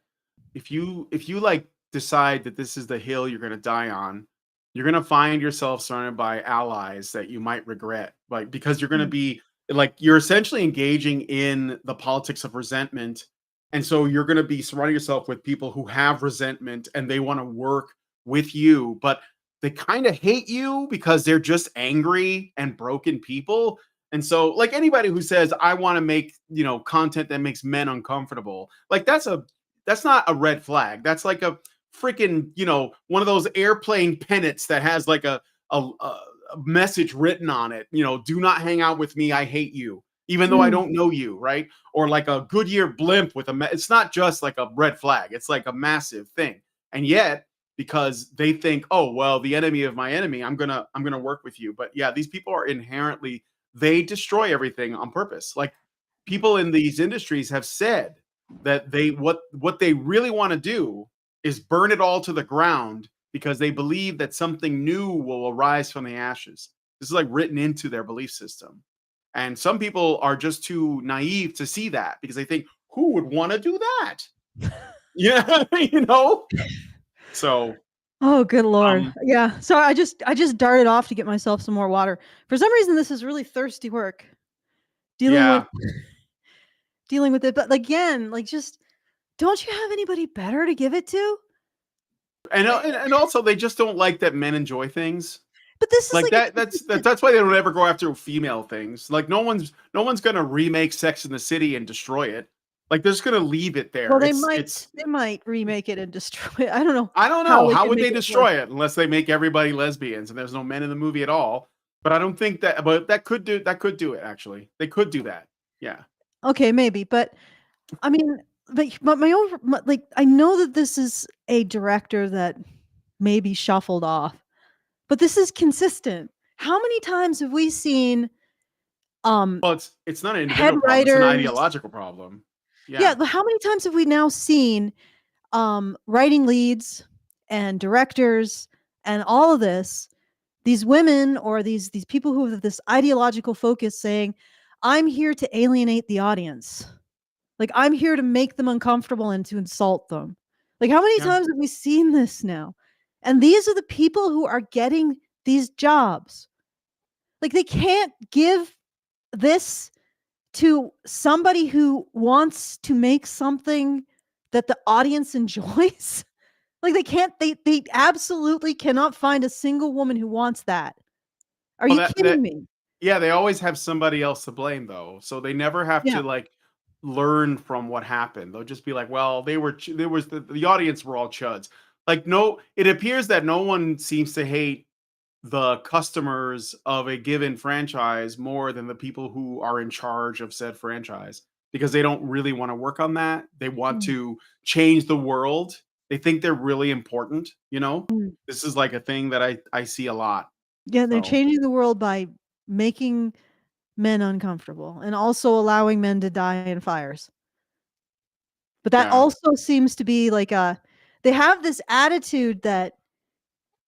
S1: if you like decide that this is the hill you're going to die on, you're going to find yourself surrounded by allies that you might regret, like, because you're going to be like, you're essentially engaging in the politics of resentment. And so you're going to be surrounding yourself with people who have resentment and they want to work with you, but they kind of hate you because they're just angry and broken people. And so, like, anybody who says, I want to make, content that makes men uncomfortable, like, that's not a red flag. That's like a freaking, one of those airplane pennants that has like a message written on it. Do not hang out with me. I hate you, even though I don't know you, right? Or like a Goodyear blimp with it's not just like a red flag. It's like a massive thing. And yet, because they think, oh, well, the enemy of my enemy, I'm gonna work with you. But yeah, these people are inherently, they destroy everything on purpose. Like, people in these industries have said that what they really want to do is burn it all to the ground because they believe that something new will arise from the ashes. This is like written into their belief system. And some people are just too naive to see that because they think, who would want to do that? Yeah, So,
S2: oh, good Lord. Yeah. So I just darted off to get myself some more water. For some reason, this is really thirsty work dealing with it. But again, like, just, don't you have anybody better to give it to?
S1: And also, they just don't like that men enjoy things.
S2: But this is
S1: like that. That's why they don't ever go after female things. Like, no one's gonna remake Sex in the City and destroy it. Like, they're just gonna leave it there.
S2: Well, they might remake it and destroy it. I don't know.
S1: How would they destroy it unless they make everybody lesbians and there's no men in the movie at all? But I don't think that. But that could do it. Actually, they could do that. Yeah.
S2: Okay, maybe, but I mean, but I know that this is a director that may be shuffled off, but this is consistent. How many times have we seen?
S1: Well, it's not an individual problem, it's an ideological problem.
S2: Yeah, but how many times have we now seen writing leads and directors and all of this, these women or these people who have this ideological focus saying, I'm here to alienate the audience. Like, I'm here to make them uncomfortable and to insult them. Like, how many times have we seen this now? And these are the people who are getting these jobs. Like, they can't give this to somebody who wants to make something that the audience enjoys. Like, they absolutely cannot find a single woman who wants that. Are you kidding me?
S1: Yeah, they always have somebody else to blame, though. So they never have to, like, learn from what happened. They'll just be like, well, there was the audience were all chuds. Like, no, it appears that no one seems to hate the customers of a given franchise more than the people who are in charge of said franchise, because they don't really want to work on that. They want
S2: Mm,
S1: to change the world. They think they're really important, you know?
S2: mm.
S1: This is like a thing that I see a lot.
S2: Yeah, they're
S1: So,
S2: changing the world by making men uncomfortable and also allowing men to die in fires. But that
S1: yeah.
S2: also seems to be like a they have this attitude that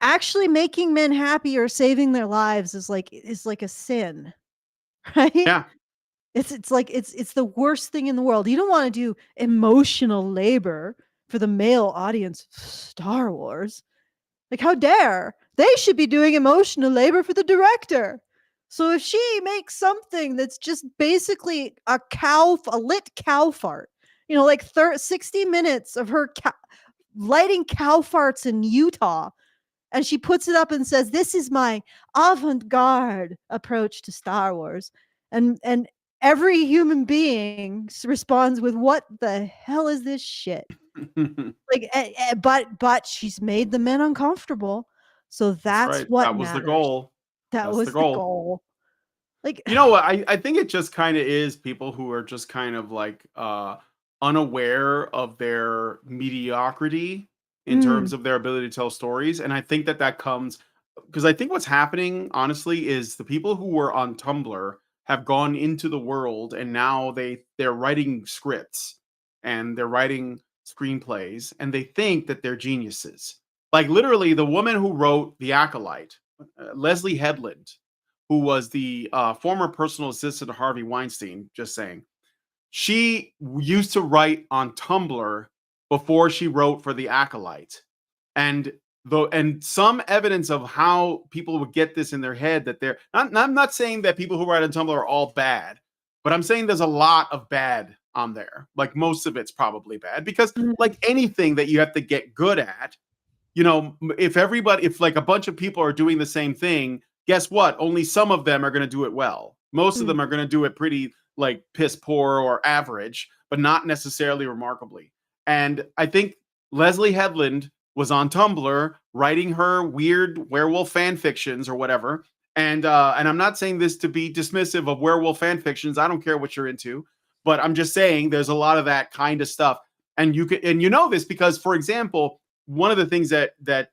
S2: actually making men happy or saving their lives is like a sin, right?
S1: Yeah.
S2: It's like it's the worst thing in the world. You don't wanna do emotional labor for the male audience of Star Wars. Like, how dare? They should be doing emotional labor for the director. So if she makes something that's just basically a lit cow fart, like 60 minutes of her lighting cow farts in Utah, and she puts it up and says, "This is my avant-garde approach to Star Wars," and every human being responds with, "What the hell is this shit?" Like, but she's made the men uncomfortable, so
S1: That's
S2: that's
S1: right.
S2: what
S1: That was the
S2: matters.
S1: goal.
S2: That
S1: That's the
S2: was the
S1: goal.
S2: goal. Like,
S1: You know what? I think it just kind of is people who are just kind of like unaware of their mediocrity in
S2: mm,
S1: terms of their ability to tell stories. And I think that that comes because I think what's happening, honestly, is the people who were on Tumblr have gone into the world and now they're writing scripts and they're writing screenplays and they think that they're geniuses. Like literally, the woman who wrote The Acolyte, Leslie Headland, who was the former personal assistant to Harvey Weinstein, just saying, she used to write on Tumblr before she wrote for The Acolyte. And some evidence of how people would get this in their head that they're not, I'm not saying that people who write on Tumblr are all bad, but I'm saying there's a lot of bad on there. Like most of it's probably bad because
S2: mm,
S1: like anything that you have to get good at, if like a bunch of people are doing the same thing, guess what? Only some of them are going to do it well. Most of
S2: mm.
S1: them are going to do it pretty like piss poor or average, but not necessarily remarkably. And I think Leslie Headland was on Tumblr writing her weird werewolf fan fictions or whatever. And I'm not saying this to be dismissive of werewolf fan fictions. I don't care what you're into, but I'm just saying there's a lot of that kind of stuff. And you know this because, for example, one of the things that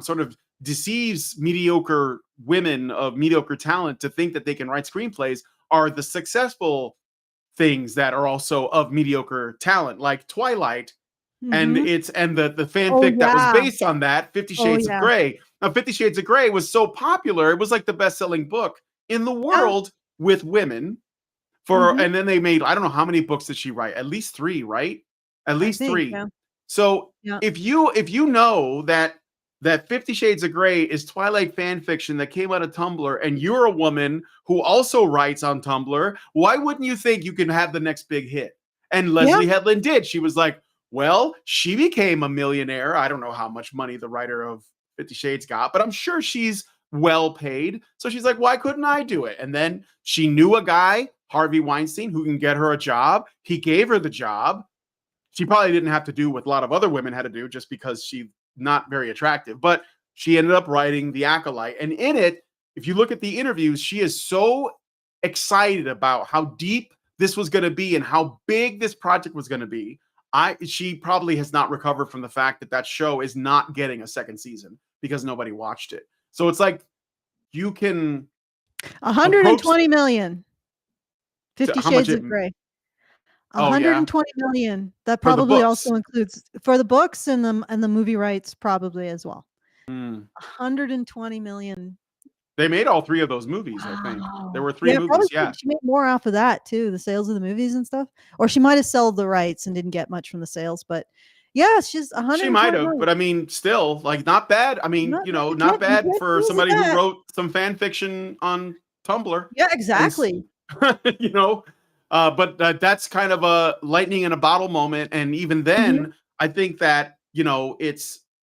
S1: sort of deceives mediocre women of mediocre talent to think that they can write screenplays are the successful things that are also of mediocre talent, like Twilight, and
S2: Mhm.
S1: the
S2: Oh,
S1: fanfic that was
S2: yeah.
S1: based on that, 50
S2: Oh,
S1: Shades of
S2: yeah.
S1: Grey. Now, 50 Shades of Grey was so popular, it was like the best-selling book in the
S2: Yeah.
S1: world with women
S2: Mhm.
S1: and then they made, I don't know how many books did she write? At least 3, right? At
S2: I
S1: least
S2: think,
S1: 3.
S2: yeah.
S1: So
S2: Yeah.
S1: if you know that 50 Shades of Grey is Twilight fan fiction that came out of Tumblr and you're a woman who also writes on Tumblr, why wouldn't you think you can have the next big hit? And
S2: Yeah.
S1: Leslie Headland did. She was like, well, she became a millionaire. I don't know how much money the writer of 50 Shades got, but I'm sure she's well paid. So she's like, why couldn't I do it? And then she knew a guy, Harvey Weinstein, who can get her a job. He gave her the job. She probably didn't have to do what a lot of other women had to do just because she's not very attractive, but she ended up writing The Acolyte. And in it, if you look at the interviews, she is so excited about how deep this was going to be and how big this project was going to be. She probably has not recovered from the fact that that show is not getting a second season because nobody watched it. So it's like you can approach
S2: 120,000,000. 50
S1: how much
S2: Shades
S1: it.
S2: of Grey.
S1: Oh yeah,
S2: 120,000,000. That
S1: for the
S2: probably
S1: books.
S2: also includes for the books and the movie rights probably as well.
S1: Mm.
S2: 120,000,000.
S1: They made all 3 of those movies, I think. There
S2: Wow.
S1: were 3
S2: Yeah, probably
S1: movies, yeah.
S2: she made more off of that too, the sales of the movies and stuff. Or she might have sold the rights and didn't get much from the sales, but yeah, she's
S1: She might have,
S2: 120,000,000.
S1: but I mean, still, like, not bad. I mean, not
S2: You
S1: bad
S2: can't
S1: for
S2: lose
S1: somebody who
S2: that.
S1: wrote some fan fiction on Tumblr.
S2: Yeah,
S1: And,
S2: exactly.
S1: you know, but that's kind of a lightning in a bottle moment. And even
S2: Mhm.
S1: then, I think that,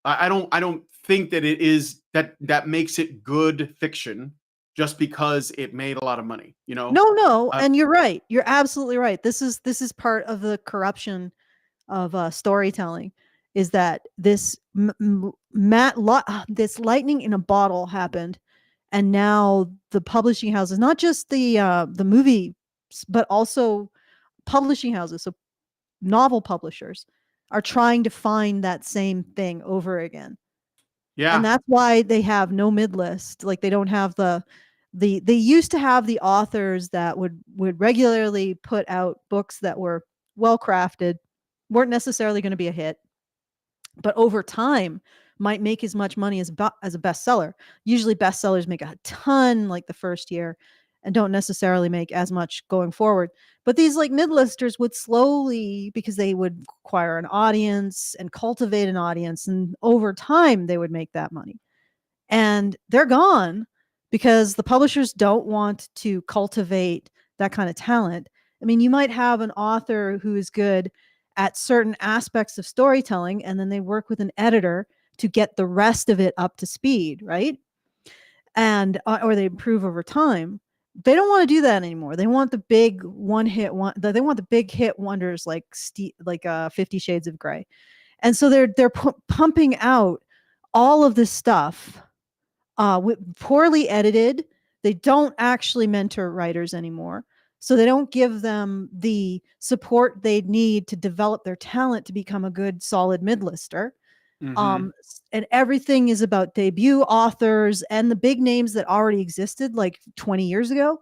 S1: I don't think that it is that makes it good fiction just because it made a lot of money, you know?
S2: No,
S1: Uh,
S2: and you're right. You're absolutely right. This is part of the corruption of storytelling, is that this this lightning in a bottle happened, and now the publishing houses, not just the movie, but also publishing houses, so novel publishers, are trying to find that same thing over again. And
S1: yeah.
S2: that's why they have no mid list. Like, they don't have they used to have the authors that would regularly put out books that were well crafted, weren't necessarily going to be a hit, but over time might make as much money as a bestseller. Usually bestsellers make a ton like the first year and don't necessarily make as much going forward. But these like mid-listers would slowly, because they would acquire an audience and cultivate an audience, and over time they would make that money. And they're gone because the publishers don't want to cultivate that kind of talent. I mean, you might have an author who is good at certain aspects of storytelling, and then they work with an editor to get the rest of it up to speed, right? And or they improve over time. They don't want to do that anymore. They want the big they want the big hit wonders like 50 Shades of Grey. And so they're pumping out all of this stuff, poorly edited. They don't actually mentor writers anymore. So they don't give them the support they need to develop their talent to become a good, solid mid-lister.
S1: Mhm.
S2: And everything is about debut authors and the big names that already existed like 20 years ago.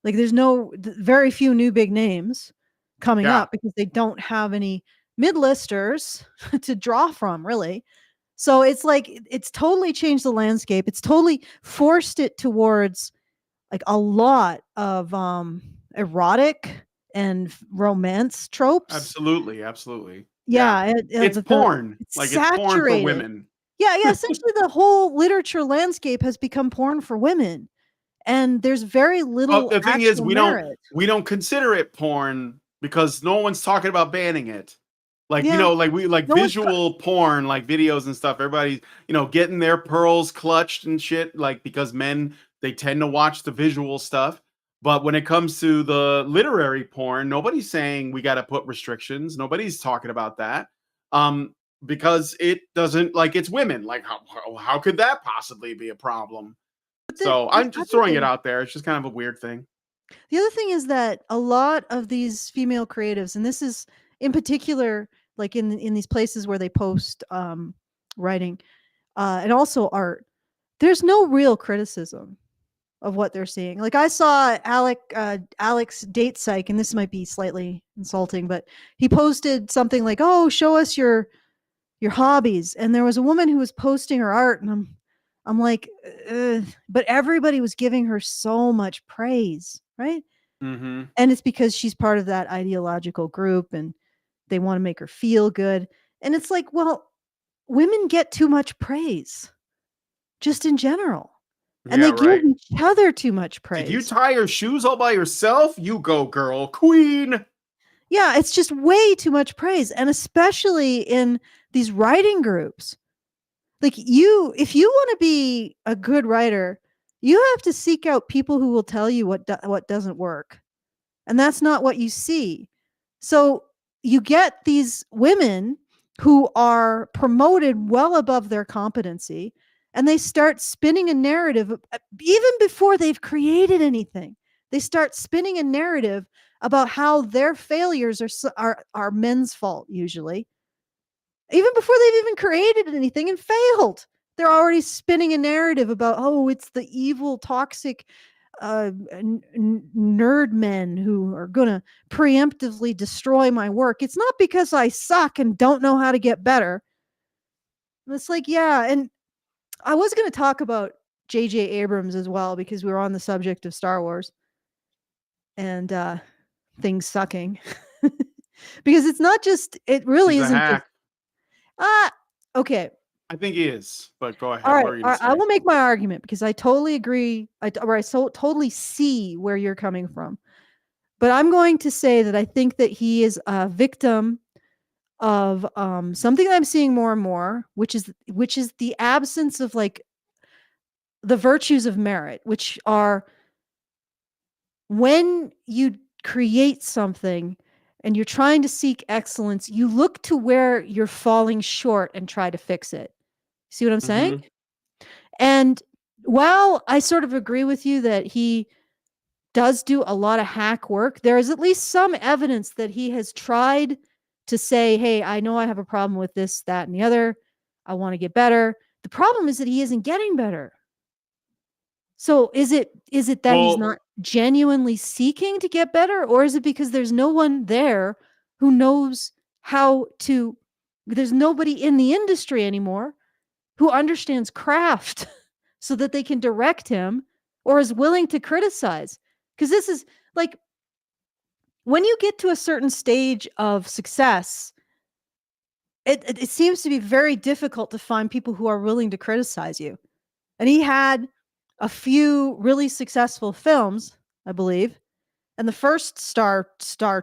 S2: Like, there's very few new big names coming
S1: Yeah.
S2: up because they don't have any mid-listers to draw from, really. So it's like, it's totally changed the landscape. It's totally forced it towards like a lot of erotic and romance tropes.
S1: Absolutely, absolutely. Yeah.
S2: Yeah,
S1: It's porn.
S2: it's
S1: Like, it's porn for
S2: saturated.
S1: women.
S2: Yeah, essentially the whole literature landscape has become porn for women, and there's very
S1: Well,
S2: little
S1: the thing is,
S2: actual merit.
S1: we don't consider it porn because no one's talking about banning it. Like,
S2: Yeah,
S1: like we like
S2: no one's
S1: visual porn, like videos and stuff. Everybody's, getting their pearls clutched and shit, like because men, they tend to watch the visual stuff. But when it comes to the literary porn, nobody's saying we got to put restrictions. Nobody's talking about that. Um, because it doesn't, like, it's women. Like, how could that possibly be a problem? So
S2: the
S1: I'm just
S2: other
S1: throwing it
S2: thing
S1: out there. It's just kind of a weird thing.
S2: The other thing is that a lot of these female creatives, and this is in particular like in these places where they post writing and also art, there's no real criticism of what they're seeing. Like, I saw Alex Date Psych, and this might be slightly insulting, but he posted something like, "Oh, show us your hobbies," and there was a woman who was posting her art, and I'm like, ugh. But everybody was giving her so much praise, right?
S1: Mm-hmm.
S2: And it's because she's part of that ideological group, and they want to make her feel good. And it's like, well, women get too much praise just in general, and
S1: Yeah,
S2: they give
S1: right.
S2: each other too much
S1: Did you
S2: praise.
S1: tie your shoes all by yourself? You go, girl. Queen.
S2: Yeah, it's just way too much praise. And especially in these writing groups. Like, if you want to be a good writer, you have to seek out people who will tell you what doesn't work. And that's not what you see. So you get these women who are promoted well above their competency, and they start spinning a narrative even before they've created anything. They start spinning a narrative about how their failures are men's fault, usually. Even before they've even created anything and failed. They're already spinning a narrative about, oh, it's the evil, toxic nerd men who are going to preemptively destroy my work. It's not because I suck and don't know how to get better. It's like, yeah. And I was going to talk about J.J. Abrams as well, because we were on the subject of Star Wars and things sucking. Because it's not just, it really
S1: He's a
S2: isn't just,
S1: hack.
S2: okay.
S1: I think he is, but go
S2: All
S1: ahead.
S2: right,
S1: What are you going to
S2: I
S1: say?
S2: will make my argument because I totally agree. I totally see where you're coming from. But I'm going to say that I think that he is a victim of something that I'm seeing more and more, which is the absence of like the virtues of merit, which are when you create something and you're trying to seek excellence, you look to where you're falling short and try to fix it. See what I'm saying?
S1: Mhm.
S2: And while I sort of agree with you that he does do a lot of hack work, there is at least some evidence that he has tried to say, hey, I know I have a problem with this, that, and the other. I want to get better. The problem is that he isn't getting better. So is it that he's not genuinely seeking to get better, or is it because there's no one there who knows how to, there's nobody in the industry anymore who understands craft so that they can direct him or is willing to criticize? Because this is like, when you get to a certain stage of success, it seems to be very difficult to find people who are willing to criticize you. And he had a few really successful films, I believe. And the first Star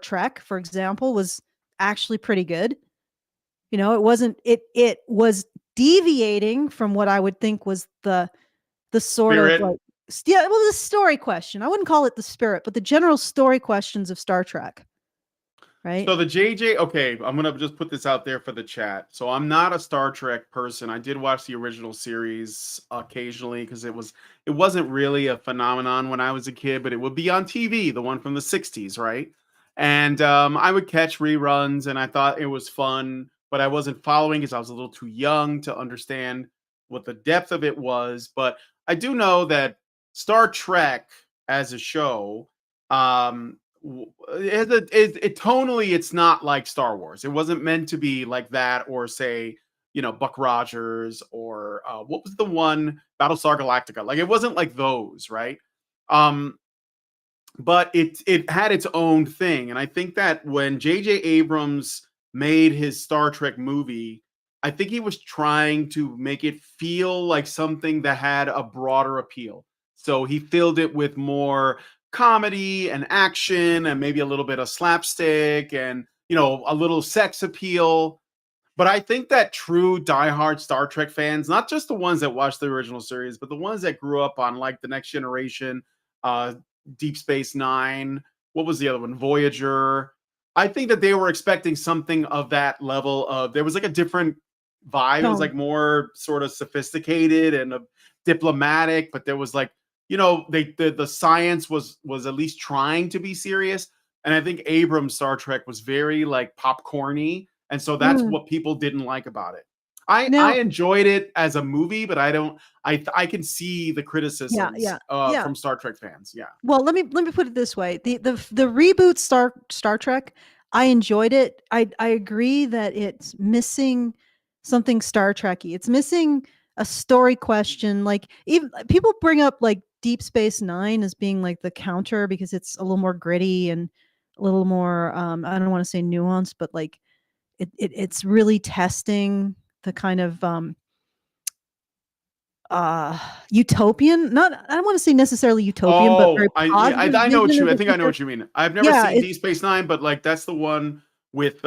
S2: Trek, for example, was actually pretty good. You know, it was deviating from what I would think was the sort
S1: Spirit.
S2: of like, yeah, well, the story question. I wouldn't call it the spirit, but the general story questions of Star Trek. Right?
S1: So the JJ, okay, I'm gonna just put this out there for the chat. So I'm not a Star Trek person. I did watch the original series occasionally because it wasn't really a phenomenon when I was a kid, but it would be on TV, the one from the 60s, right? And I would catch reruns and I thought it was fun, but I wasn't following because I was a little too young to understand what the depth of it was. But I do know that Star Trek as a show, tonally it's not like Star Wars. It wasn't meant to be like that, or say, Buck Rogers, or what was the one, Battlestar Galactica. Like, it wasn't like those, right? But it had its own thing, and I think that when JJ Abrams made his Star Trek movie, I think he was trying to make it feel like something that had a broader appeal. So he filled it with more comedy and action and maybe a little bit of slapstick and, a little sex appeal. But I think that true diehard Star Trek fans, not just the ones that watched the original series, but the ones that grew up on like The Next Generation, uh, Deep Space Nine, what was the other one, Voyager, I think that they were expecting something of that level of, there was like a different vibe. It was like more sort of sophisticated and diplomatic, but there was like, the science was at least trying to be serious. And I think Abrams' Star Trek was very like popcorny, and so that's what people didn't like about it. I enjoyed it as a movie, but I can see the criticisms from Star Trek fans. Yeah.
S2: Well, let me put it this way. The reboot Star Trek, I enjoyed it. I agree that it's missing something Star Trek-y. It's missing a story question. Like, even people bring up like Deep Space Nine as being like the counter because it's a little more gritty and a little more I don't want to say nuanced, but like it's really testing the kind of utopian, not, I don't want to say necessarily utopian, but very positive
S1: I know what
S2: vision
S1: you
S2: of
S1: I
S2: the
S1: think I know
S2: future.
S1: what you mean. I've never seen Deep Space Nine, but like that's the one with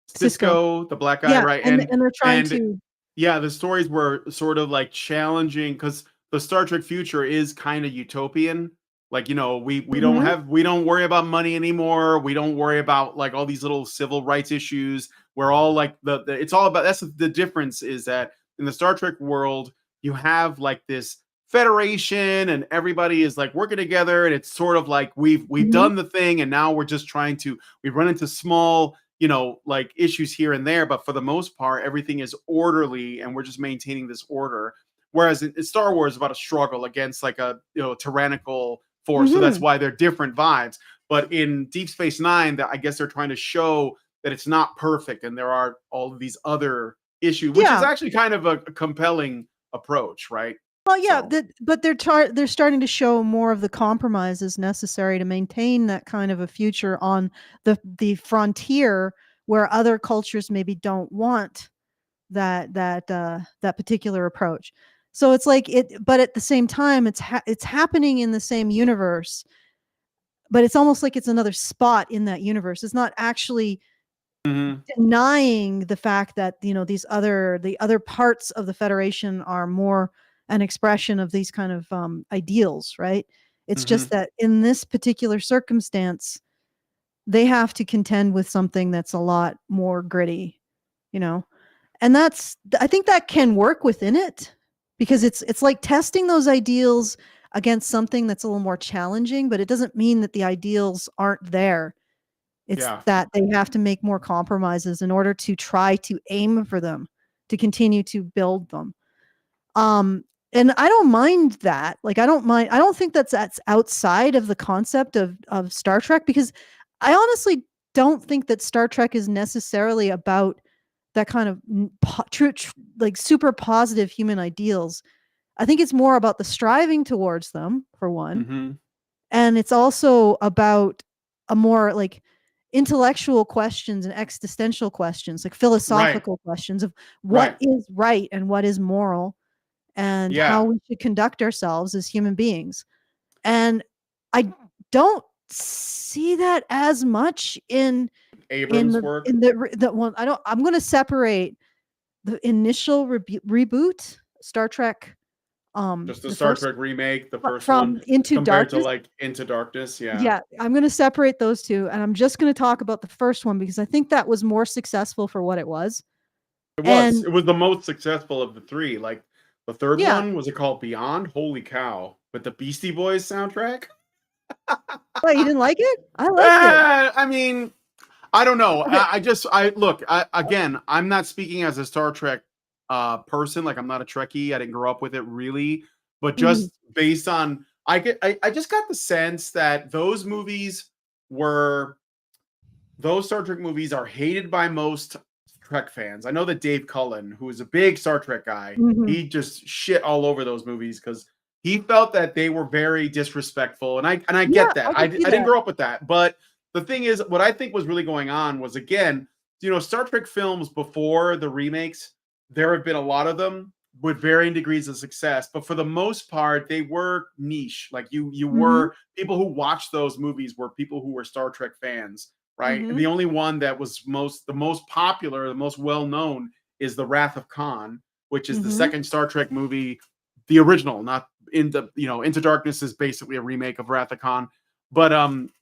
S1: Cisco, the black guy, right?
S2: And they're trying to,
S1: yeah, the stories were sort of like challenging because the Star Trek future is kind of utopian. Like, we don't worry about money anymore. We don't worry about like all these little civil rights issues. We're all like it's all about, that's the difference, is that in the Star Trek world, you have like this federation and everybody is like working together, and it's sort of like we've done the thing, and now we're just we run into small, like issues here and there, but for the most part everything is orderly and we're just maintaining this order. Whereas in Star Wars is about a struggle against like a tyrannical force. So that's why they're different vibes. But in Deep Space Nine, that I guess they're trying to show that it's not perfect and there are all of these other issues, which is actually kind of a compelling approach, right?
S2: Well, yeah, but they're starting to show more of the compromises necessary to maintain that kind of a future on the frontier where other cultures maybe don't want that particular approach. So it's like but at the same time, it's happening in the same universe, but it's almost like it's another spot in that universe. It's not actually denying the fact that the other parts of the Federation are more an expression of these kind of ideals, right? It's
S1: Mhm.
S2: just that in this particular circumstance, they have to contend with something that's a lot more gritty, you know? And I think that can work within it, because it's like testing those ideals against something that's a little more challenging, but it doesn't mean that the ideals aren't there. It's
S1: Yeah.
S2: that they have to make more compromises in order to try to aim for them, to continue to build them. And I don't mind that. Like, I don't think that's outside of the concept of Star Trek, because I honestly don't think that Star Trek is necessarily about that kind of like super positive human ideals. I think it's more about the striving towards them, for one.
S1: Mhm.
S2: And it's also about a more like intellectual questions and existential questions, like
S1: Right.
S2: philosophical questions of what
S1: Right.
S2: is right and what is moral, and how
S1: Yeah.
S2: we should conduct ourselves as human beings. And I don't see that as much in
S1: Abrams work.
S2: the one. I'm going to separate the initial reboot Star Trek,
S1: Just the
S2: the
S1: Star
S2: first
S1: Trek remake, the first one,
S2: from Into
S1: compared to
S2: Darkness.
S1: like Into Darkness. Yeah.
S2: Yeah, I'm going to separate those two, and I'm just going to talk about the first one because I think that was more successful for what it was.
S1: It was.
S2: And
S1: It was the most successful of the three. Like the third
S2: yeah,
S1: one, was it called Beyond? Holy cow. With the Beastie Boys soundtrack?
S2: wait, you didn't like it? I liked it.
S1: I mean, I don't know.
S2: Okay.
S1: I look, again, I'm not speaking as a Star Trek person. Like, I'm not a Trekkie. I didn't grow up with it really, but
S2: Mhm,
S1: just based on I just got the sense that those Star Trek movies are hated by most Trek fans. I know that Dave Cullen, who is a big Star Trek guy,
S2: mhm.
S1: he just shit all over those movies because he felt that they were very disrespectful. And I
S2: Yeah,
S1: get that.
S2: I
S1: I
S2: can see
S1: didn't
S2: that.
S1: grow up with that. But the thing is, what I think was really going on was, again, Star Trek films before the remakes, there have been a lot of them with varying degrees of success, but for the most part, they were niche. Like, you
S2: Mhm,
S1: were people who watched those movies were people who were Star Trek fans, right? And
S2: mhm,
S1: the only one that was the most popular, the most well known, is the Wrath of Khan, which is the
S2: mhm.
S1: second Star Trek movie, the original, not Into Darkness is basically a remake of Wrath of Khan, but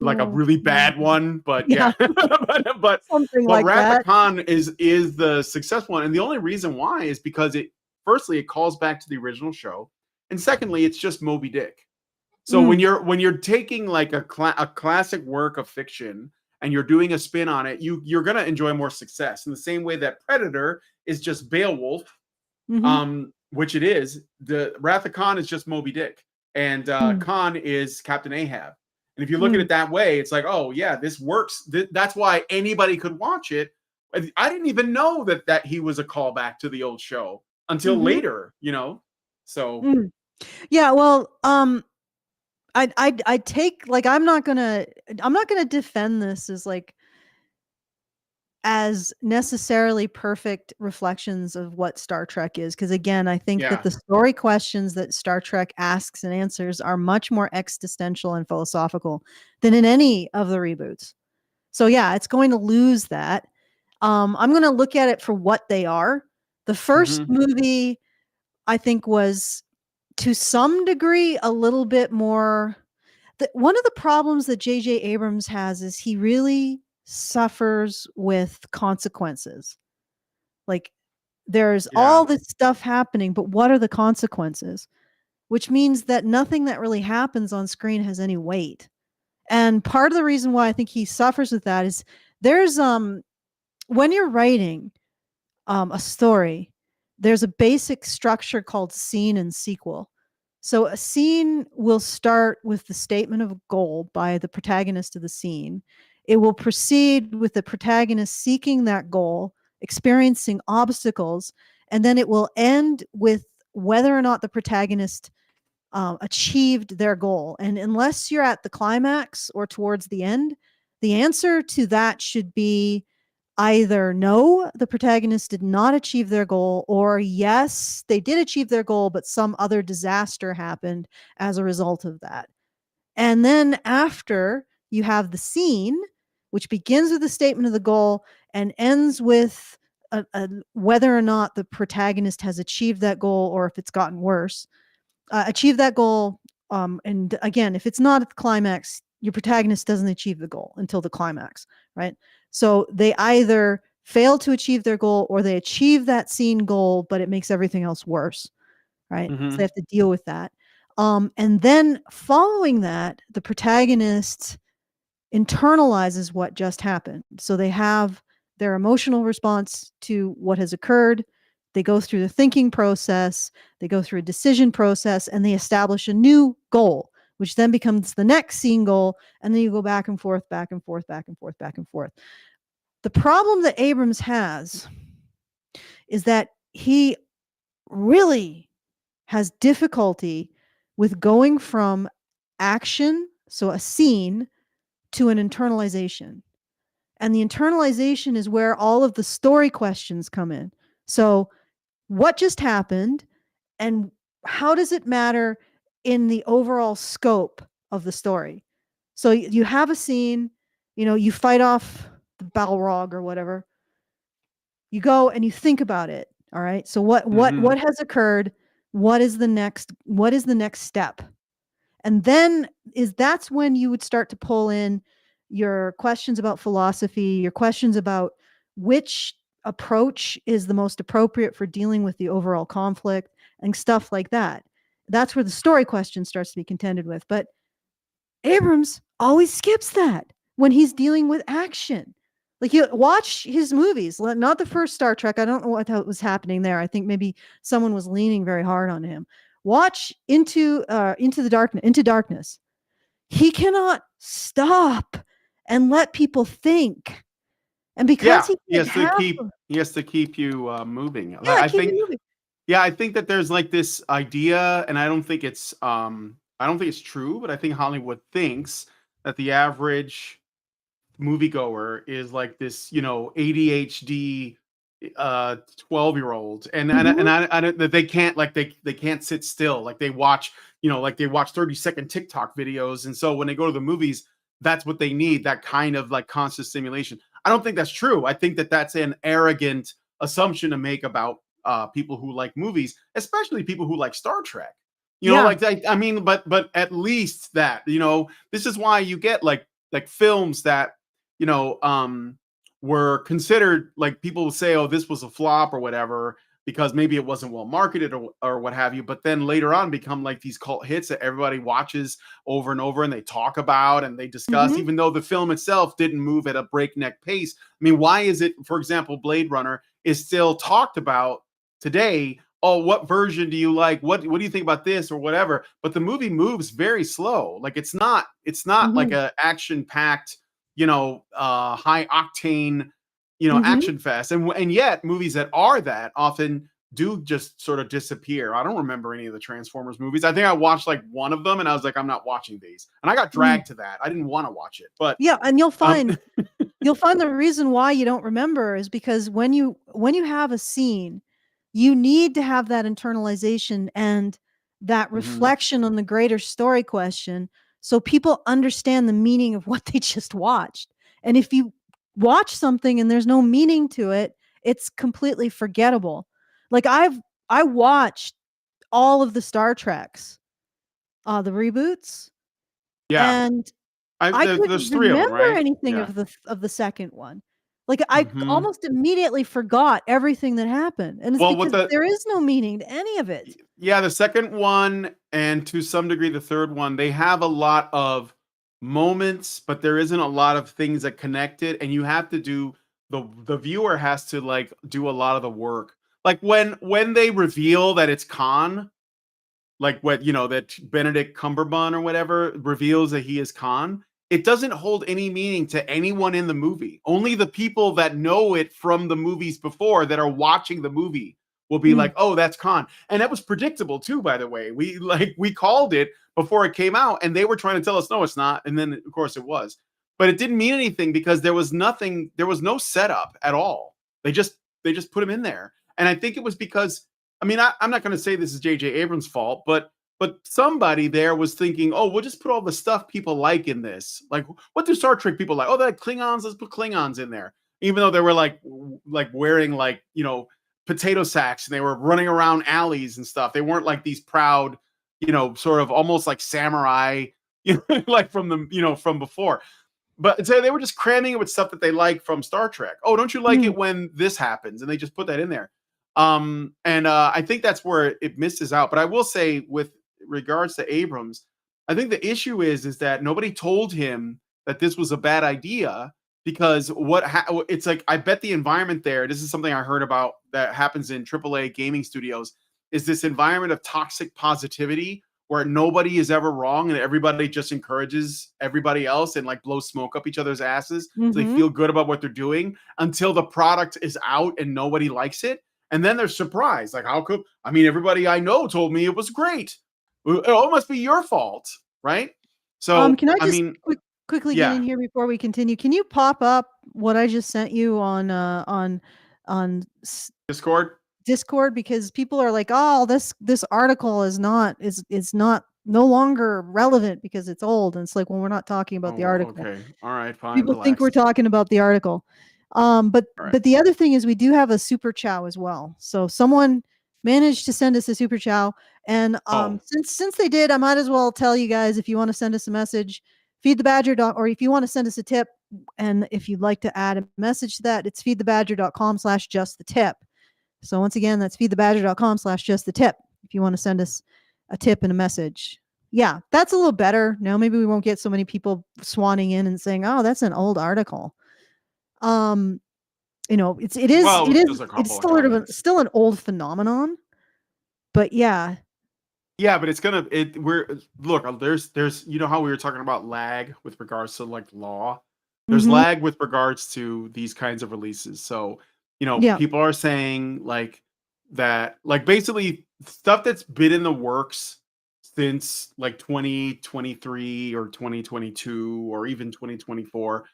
S1: like a
S2: Oh,
S1: really
S2: yeah.
S1: bad one. But
S2: Yeah,
S1: yeah, but
S2: something
S1: but
S2: like
S1: Wrath of
S2: that.
S1: Khan is the successful one, and the only reason why is because it calls back to the original show, and secondly, it's just Moby Dick. So when
S2: Mm,
S1: you're taking like a classic work of fiction and you're doing a spin on it, you're gonna enjoy more success. In the same way that Predator is just Beowulf,
S2: mhm,
S1: which it is. The Wrath of Khan is just Moby Dick, and
S2: mm,
S1: Khan is Captain Ahab. And if you look at
S2: mm,
S1: it that way, it's like, oh yeah, this works. That's why anybody could watch it. I didn't even know that he was a callback to the old show until
S2: mhm,
S1: later. So
S2: mm. Yeah, well, I take like I'm not gonna defend this as necessarily perfect reflections of what Star Trek is, because again, I think that
S1: yeah.
S2: the story questions that Star Trek asks and answers are much more existential and philosophical than in any of the reboots. So yeah, it's going to lose that. I'm going to look at it for what they are. The first
S1: Hmm.
S2: movie, I think, was to some degree a little bit more. One of the problems that J.J. Abrams has is he really suffers with consequences. Like, there's all
S1: Yeah.
S2: this stuff happening, but what are the consequences? Which means that nothing that really happens on screen has any weight. And part of the reason why I think he suffers with that is there's when you're writing a story, there's a basic structure called scene and sequel. So a scene will start with the statement of a goal by the protagonist of the scene. It will proceed with the protagonist seeking that goal, experiencing obstacles, and then it will end with whether or not the protagonist achieved their goal. And unless you're at the climax or towards the end, the answer to that should be either no, the protagonist did not achieve their goal, or yes, they did achieve their goal, but some other disaster happened as a result of that. And then after, you have the scene, which begins with the statement of the goal and ends with whether or not the protagonist has achieved that goal or if it's gotten worse. Achieve that goal, and again, if it's not at the climax, your protagonist doesn't achieve the goal until the climax, right? So they either fail to achieve their goal or they achieve that scene goal, but it makes everything else worse, right? So they have to deal with that. And then following that, the protagonist internalizes what just happened. So they have their emotional response to what has occurred. They go through the thinking process, they go through a decision process, and they establish a new goal, which then becomes the next scene goal. And then you go back and forth, back and forth, back and forth, back and forth. The problem that Abrams has is that he really has difficulty with going from action, so a scene, to an internalization. And the internalization is where all of the story questions come in. So what just happened and how does it matter in the overall scope of the story? So you have a scene, you fight off the Balrog or whatever. You go and you think about it. All right. So what has occurred? What is the next step? And then that's when you would start to pull in your questions about philosophy, your questions about which approach is the most appropriate for dealing with the overall conflict and stuff like that. That's where the story question starts to be contended with. But Abrams always skips that when he's dealing with action. Like, you watch his movies, not the first Star Trek. I don't know what was happening there. I think maybe someone was leaning very hard on him. Watch Into Darkness. He cannot stop and let people think. And because
S1: he has to keep you moving.
S2: Yeah,
S1: I think that there's like this idea, and I don't think it's true, but I think Hollywood thinks that the average moviegoer is like this, ADHD 12-year-old, and that they can't they can't sit still. Like they watch 30-second TikTok videos, and so when they go to the movies, that's what they need, that kind of like constant stimulation. I don't think that's true. I think that that's an arrogant assumption to make about people who like movies, especially people who like Star Trek. But at least that, this is why you get like films that were considered, like, people will say, oh, this was a flop or whatever, because maybe it wasn't well marketed or what have you, but then later on become like these cult hits that everybody watches over and over and they talk about and they discuss, even though the film itself didn't move at a breakneck pace. I mean, why is it, for example, Blade Runner is still talked about today? Oh, what version do you like? What do you think about this or whatever? But the movie moves very slow. Like it's not like a action-packed, high octane, action fest. And yet movies that are that often do just sort of disappear. I don't remember any of the Transformers movies. I think I watched like one of them and I was like, I'm not watching these. And I got dragged to that. I didn't want to watch it. But
S2: yeah, and you'll find the reason why you don't remember is because when you have a scene, you need to have that internalization and that reflection on the greater story question, so people understand the meaning of what they just watched. And if you watch something and there's no meaning to it, it's completely forgettable. Like I watched all of the Star Treks, the reboots.
S1: Yeah.
S2: And I couldn't
S1: there's three of them,
S2: remember
S1: right?
S2: anything
S1: Yeah.
S2: of the second one. Like I almost immediately forgot everything that happened. And it's because there is no meaning to any of it.
S1: Yeah, the second one and to some degree the third one, they have a lot of moments, but there isn't a lot of things that connect it, and you have to do the viewer has to like do a lot of the work. Like when they reveal that it's Khan, like what that Benedict Cumberbatch or whatever reveals that he is Khan, it doesn't hold any meaning to anyone in the movie. Only the people that know it from the movies before, that are watching the movie, will be like, oh, that's Khan. And that was predictable too, by the way. We called it before it came out, and they were trying to tell us, no, it's not. And then of course it was. But it didn't mean anything because there was no setup at all. They just put him in there. And I think it was because, I mean, I'm not going to say this is J.J. Abrams' fault, but somebody there was thinking, oh, we'll just put all the stuff people like in this. Like, what do Star Trek people like? Oh, they like Klingons. Let's put Klingons in there. even though they were like wearing like, you know, potato sacks and they were running around alleys and stuff. They weren't like these proud, you know, sort of almost like samurai, you know, like from the, you know, from before. But so they were just cramming it with stuff that they like from Star Trek. Oh, don't you like it when this happens? And they just put that in there. I think that's where it misses out. But I will say, with regards to Abrams, I think the issue is that nobody told him that this was a bad idea, because it's like, I bet the environment there, this is something I heard about that happens in AAA gaming studios, is this environment of toxic positivity where nobody is ever wrong and everybody just encourages everybody else and like blows smoke up each other's asses. So they feel good about what they're doing until the product is out and nobody likes it. And then they're surprised. Like, how could, I mean, everybody I know told me it was great. It must be your fault, right? So,
S2: can I just
S1: mean,
S2: quickly get in here before we continue? Can you pop up what I just sent you on Discord? Because people are like, oh, this article is not no longer relevant because it's old. And it's like, well, we're not talking about the article.
S1: Okay. All right, fine.
S2: People think we're talking about the article. But the other thing is we do have a super chow as well. So someone managed to send us a super chow. And since they did, I might as well tell you guys, if you want to send us a message, or if you want to send us a tip, and if you'd like to add a message to that, it's feedthebadger.com/justthetip. So once again, that's feedthebadger.com/justthetip. If you want to send us a tip and a message. Yeah, that's a little better. Now maybe we won't get so many people swanning in and saying, oh, that's an old article. You know, it's still an old phenomenon, but yeah.
S1: Yeah, but it's gonna there's you know how we were talking about lag with regards to like law. There's lag with regards to these kinds of releases. So, you know, people are saying like that, like basically stuff that's been in the works since like 2023 or 2022 or even 2024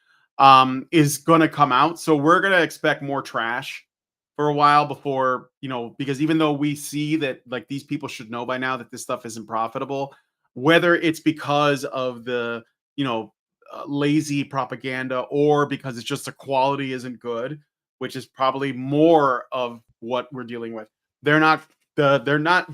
S1: is gonna come out. So we're gonna expect more trash for a while before, you know, because even though we see that like these people should know by now that this stuff isn't profitable, whether it's because of the, you know, lazy propaganda or because it's just the quality isn't good, which is probably more of what we're dealing with. They're not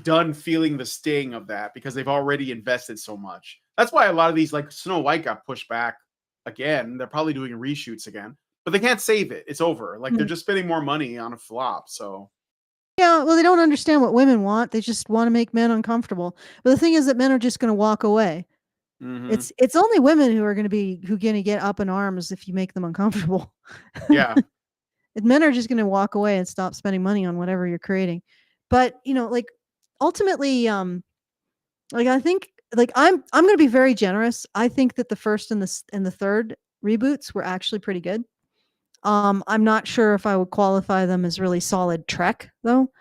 S1: done feeling the sting of that because they've already invested so much. That's why a lot of these, like Snow White, got pushed back again. They're probably doing reshoots again. But they can't save it. It's over. Like they're just spending more money on a flop. So
S2: yeah, well, they don't understand what women want. They just want to make men uncomfortable. But the thing is that men are just going to walk away. It's only women who are going to get up in arms if you make them uncomfortable.
S1: Yeah.
S2: Men are just going to walk away and stop spending money on whatever you're creating. But, you know, like ultimately, like I think, like I'm going to be very generous. I think that the first and the third reboots were actually pretty good. I'm not sure if I would qualify them as really solid Trek, though.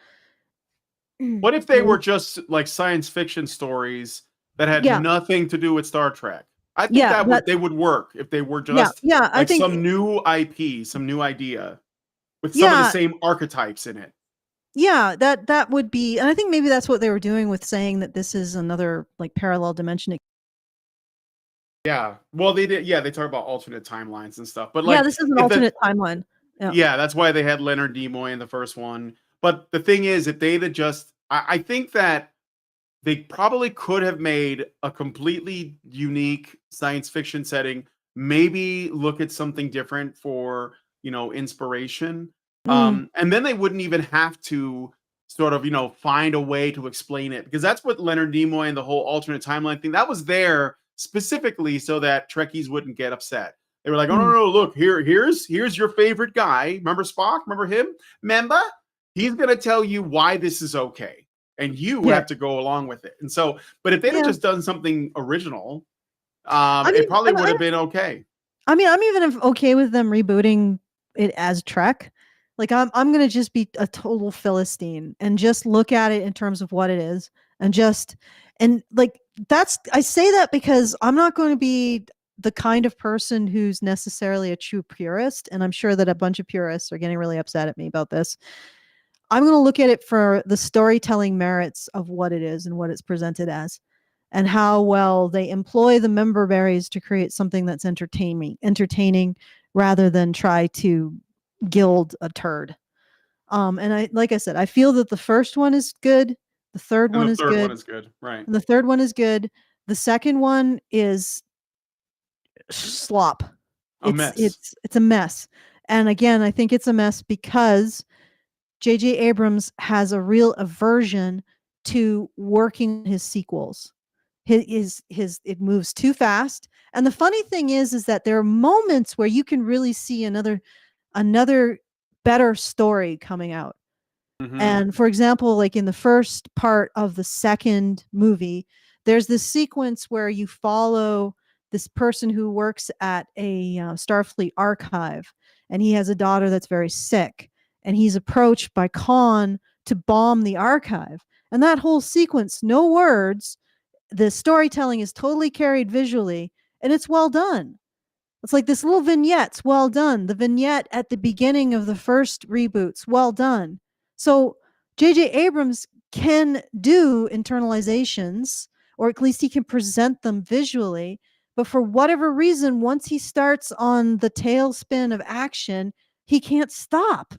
S1: What if they were just like science fiction stories that had nothing to do with Star Trek? I think they would work if they were just
S2: I think
S1: some new IP, some new idea with some of the same archetypes in it.
S2: Yeah, that would be, and I think maybe that's what they were doing with saying that this is another like parallel dimension.
S1: Yeah, well, they did. Yeah, they talk about alternate timelines and stuff. But like,
S2: this is an alternate timeline.
S1: Yeah, that's why they had Leonard Nimoy in the first one. But the thing is, if they'd just, I think that they probably could have made a completely unique science fiction setting. Maybe look at something different for, you know, inspiration. And then they wouldn't even have to sort of, you know, find a way to explain it, because that's what Leonard Nimoy and the whole alternate timeline thing, that was there specifically so that Trekkies wouldn't get upset. They were like, oh, no, look, here's your favorite guy. Remember Spock? Remember him? Remember? He's going to tell you why this is okay. And you have to go along with it. And so, but if they'd have just done something original, it probably would have been okay.
S2: I mean, I'm even okay with them rebooting it as Trek. Like I'm going to just be a total Philistine and just look at it in terms of what it is. And like, I say that because I'm not going to be the kind of person who's necessarily a true purist. And I'm sure that a bunch of purists are getting really upset at me about this. I'm going to look at it for the storytelling merits of what it is and what it's presented as, and how well they employ the member berries to create something that's entertaining rather than try to Guild a turd. And like I said, I feel that the first one is good. The third
S1: And
S2: one
S1: the
S2: is
S1: third
S2: good.
S1: one is good, right?
S2: And the third one is good. The second one is slop.
S1: A mess.
S2: It's a mess. And again, I think it's a mess because J.J. Abrams has a real aversion to working his sequels. It moves too fast. And the funny thing is that there are moments where you can really see another better story coming out.
S1: Mhm.
S2: And for example, like in the first part of the second movie, there's this sequence where you follow this person who works at a Starfleet archive, and he has a daughter that's very sick, and he's approached by Khan to bomb the archive. And that whole sequence, no words, the storytelling is totally carried visually, and it's well done. It's like this little vignette's well done. The vignette at the beginning of the first reboots, well done. So J.J. Abrams can do internalizations, or at least he can present them visually. But for whatever reason, once he starts on the tailspin of action, he can't stop.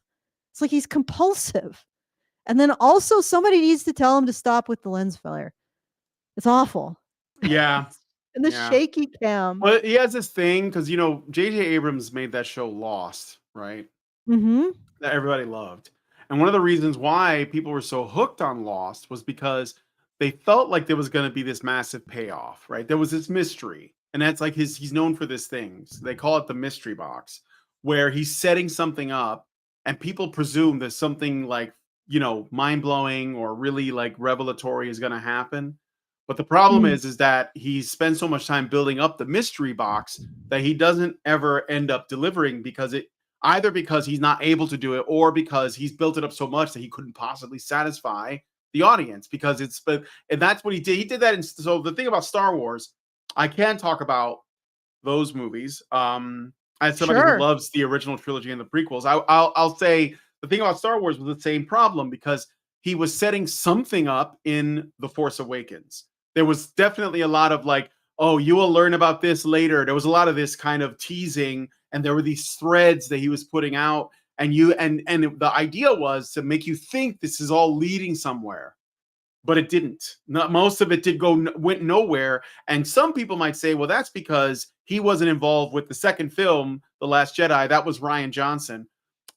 S2: It's like he's compulsive. And then also somebody needs to tell him to stop with the lens flare. It's awful.
S1: Yeah.
S2: And the
S1: Yeah.
S2: shaky cam.
S1: Well, he has this thing because J.J. Abrams made that show Lost, right?
S2: Mm-hmm.
S1: That everybody loved. And one of the reasons why people were so hooked on Lost was because they felt like there was going to be this massive payoff, right? There was this mystery. And that's like he's known for this thing. So they call it the mystery box, where he's setting something up and people presume that something like, mind-blowing or really like revelatory is going to happen. But the problem is that he spends so much time building up the mystery box that he doesn't ever end up delivering because he's not able to do it or because he's built it up so much that he couldn't possibly satisfy the audience and that's what he did. He did that. So the thing about Star Wars, I can talk about those movies. As somebody who loves the original trilogy and the prequels, I'll say the thing about Star Wars was the same problem because he was setting something up in The Force Awakens. There was definitely a lot of like, oh, you will learn about this later. There was a lot of this kind of teasing, and there were these threads that he was putting out, and the idea was to make you think this is all leading somewhere, but it didn't. Most of it went nowhere. And some people might say, well, that's because he wasn't involved with the second film, The Last Jedi. That was Rian Johnson.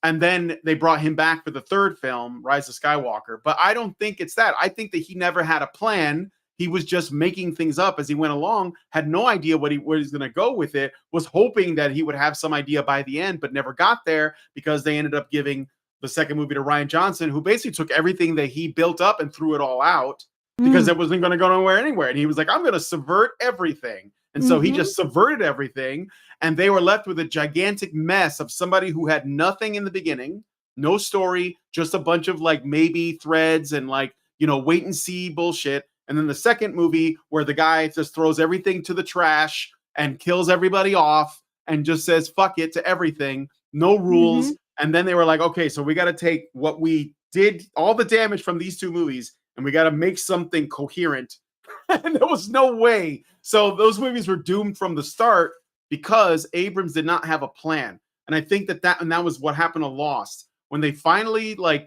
S1: And then they brought him back for the third film, Rise of Skywalker. But I don't think it's that. I think that he never had a plan. He was just making things up as he went along, had no idea where he was going to go with it, was hoping that he would have some idea by the end, but never got there because they ended up giving the second movie to Rian Johnson, who basically took everything that he built up and threw it all out because it wasn't going to go nowhere anywhere. And he was like, I'm going to subvert everything. And so he just subverted everything. And they were left with a gigantic mess of somebody who had nothing in the beginning, no story, just a bunch of like maybe threads and like, wait and see bullshit. And then the second movie where the guy just throws everything to the trash and kills everybody off and just says, fuck it to everything. No rules. And then they were like, okay, so we got to take what we did, all the damage from these two movies, and we got to make something coherent. And there was no way. So those movies were doomed from the start because Abrams did not have a plan. And I think that was what happened to Lost. When they finally, I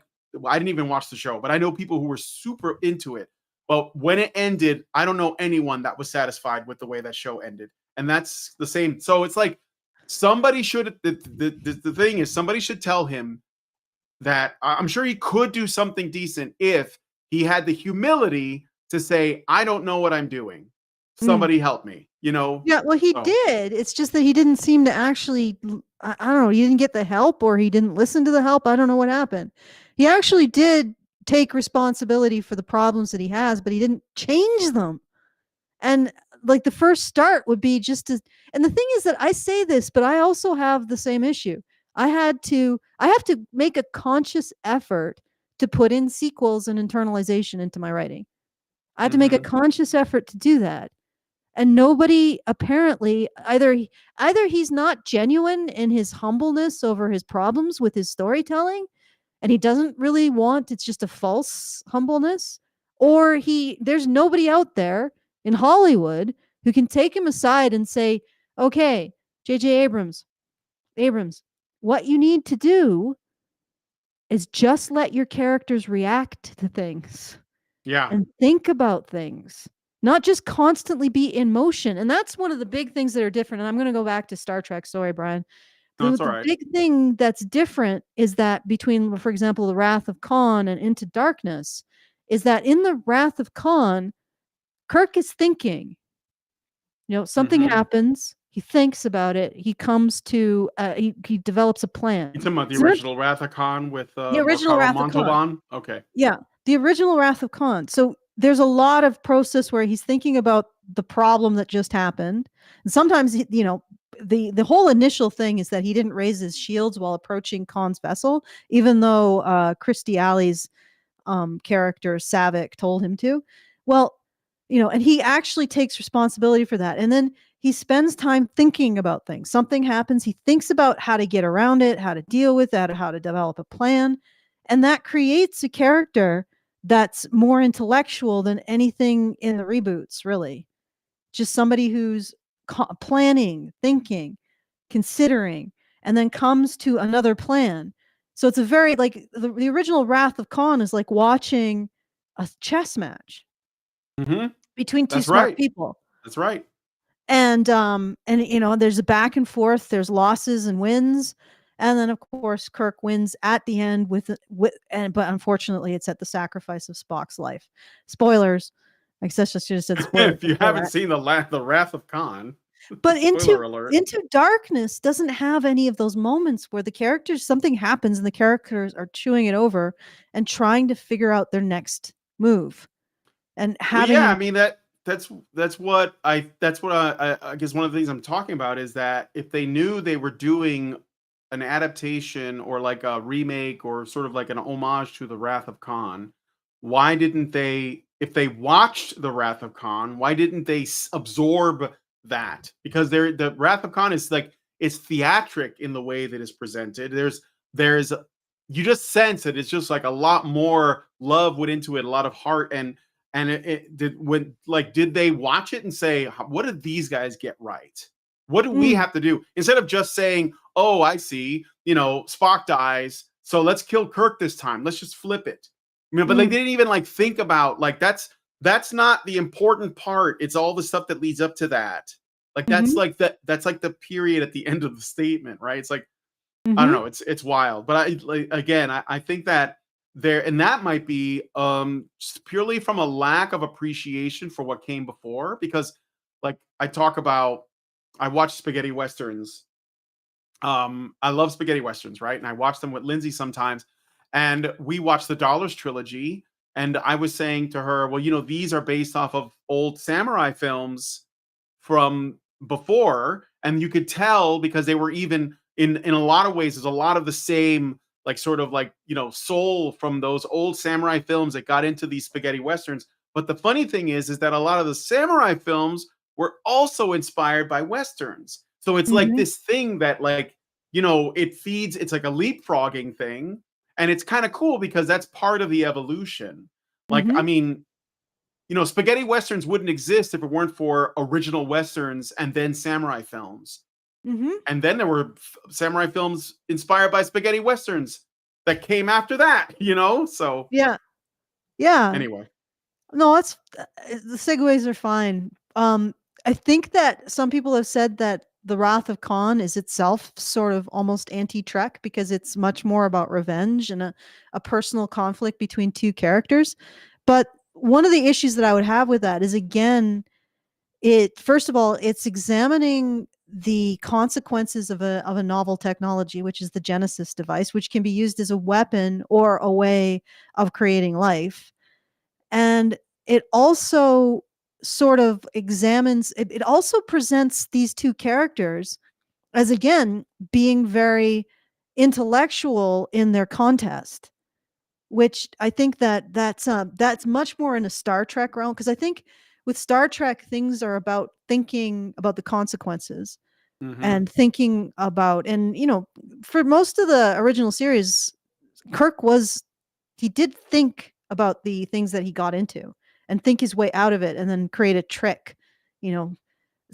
S1: didn't even watch the show, but I know people who were super into it. But when it ended, I don't know anyone that was satisfied with the way that show ended. And that's the same. So it's like somebody should, the thing is, somebody should tell him that I'm sure he could do something decent if he had the humility to say, I don't know what I'm doing. Somebody help me,
S2: Yeah, well, he did. It's just that he didn't seem to actually, I don't know, he didn't get the help or he didn't listen to the help. I don't know what happened. He actually did take responsibility for the problems that he has, but he didn't change them. And like the first start would be just to, and the thing is that I say this, but I also have the same issue. I have to make a conscious effort to put in sequels and internalization into my writing. I had to make a conscious effort to do that. And nobody apparently either he's not genuine in his humbleness over his problems with his storytelling, and he doesn't really want, it's just a false humbleness, or there's nobody out there in Hollywood who can take him aside and say, okay, J.J. Abrams, What you need to do is just let your characters react to things
S1: Yeah.
S2: and think about things, not just constantly be in motion. And that's one of the big things that are different. And I'm going to go back to Star Trek. Sorry, Brian.
S1: No, it's all
S2: The
S1: right.
S2: big thing that's different is that between, for example, the Wrath of Khan and Into Darkness, is that in the Wrath of Khan, Kirk is thinking. Something
S1: Mhm.
S2: happens. He thinks about it. He comes to, he develops a plan.
S1: You talking about the
S2: So
S1: original Wrath of Khan with
S2: the original
S1: Morkara
S2: Wrath of Khan.
S1: Montalban? Okay.
S2: Yeah, the original Wrath of Khan. So there's a lot of process where he's thinking about the problem that just happened. And sometimes, the whole initial thing is that he didn't raise his shields while approaching Khan's vessel, even though Christy Alley's character Savick told him to. Well, and he actually takes responsibility for that. And then he spends time thinking about things. Something happens. He thinks about how to get around it, how to deal with that, how to develop a plan. And that creates a character that's more intellectual than anything in the reboots, really. Just somebody who's planning, thinking, considering, and then comes to another plan. So it's a very, like, the original Wrath of Khan is like watching a chess match
S1: Mm-hmm.
S2: between two
S1: That's
S2: smart
S1: right.
S2: people.
S1: That's right.
S2: And there's a back and forth, there's losses and wins. And then of course Kirk wins at the end but unfortunately it's at the sacrifice of Spock's life. Spoilers. I guess I should have said spoilers.
S1: If you haven't seen the Wrath of Khan,
S2: But
S1: spoiler alert.
S2: Into Darkness doesn't have any of those moments where the characters, something happens and the characters are chewing it over and trying to figure out their next move. And having
S1: I mean that's what I guess one of the things I'm talking about is that if they knew they were doing an adaptation or like a remake or sort of like an homage to the Wrath of Khan, why didn't they, if they watched the Wrath of Khan, why didn't they absorb that? Because the Wrath of Khan is like, it's theatric in the way that it's presented. There's you just sense that it's just like a lot more love went into it, a lot of heart, and did they watch it and say, what did these guys get right? What do we have to do? Instead of just saying, oh, I see, Spock dies, so let's kill Kirk this time. Let's just flip it. But they didn't even like think about like that's not the important part. It's all the stuff that leads up to that. Like that's like that's like the period at the end of the statement, right? It's like I don't know, it's wild. But I think that and that might be purely from a lack of appreciation for what came before, because like I watch spaghetti westerns. I love spaghetti westerns, right? And I watch them with Lindsay sometimes, and we watch the Dollars trilogy, and I was saying to her, well, these are based off of old samurai films from before, and you could tell because they were even in a lot of ways there's a lot of the same like sort of like soul from those old samurai films that got into these spaghetti westerns. But the funny thing is that a lot of the samurai films were also inspired by westerns. So it's like this thing that like it feeds, it's like a leapfrogging thing, and it's kind of cool because that's part of the evolution. Like I mean, spaghetti westerns wouldn't exist if it weren't for original westerns and then samurai films. And then there were samurai films inspired by spaghetti westerns that came after that, So
S2: yeah.
S1: Anyway,
S2: No, that's the segues are fine. I think that some people have said that the Wrath of Khan is itself sort of almost anti-Trek because it's much more about revenge and a personal conflict between two characters. But one of the issues that I would have with that is, again, first of all, it's examining the consequences of a novel technology, which is the Genesis device, which can be used as a weapon or a way of creating life. And it also sort of it also presents these two characters as, again, being very intellectual in their contest, which I think that's much more in a Star Trek realm. Because I think with Star Trek, things are about thinking about the consequences and thinking about, and for most of the original series, Kirk he did think about the things that he got into and think his way out of it and then create a trick,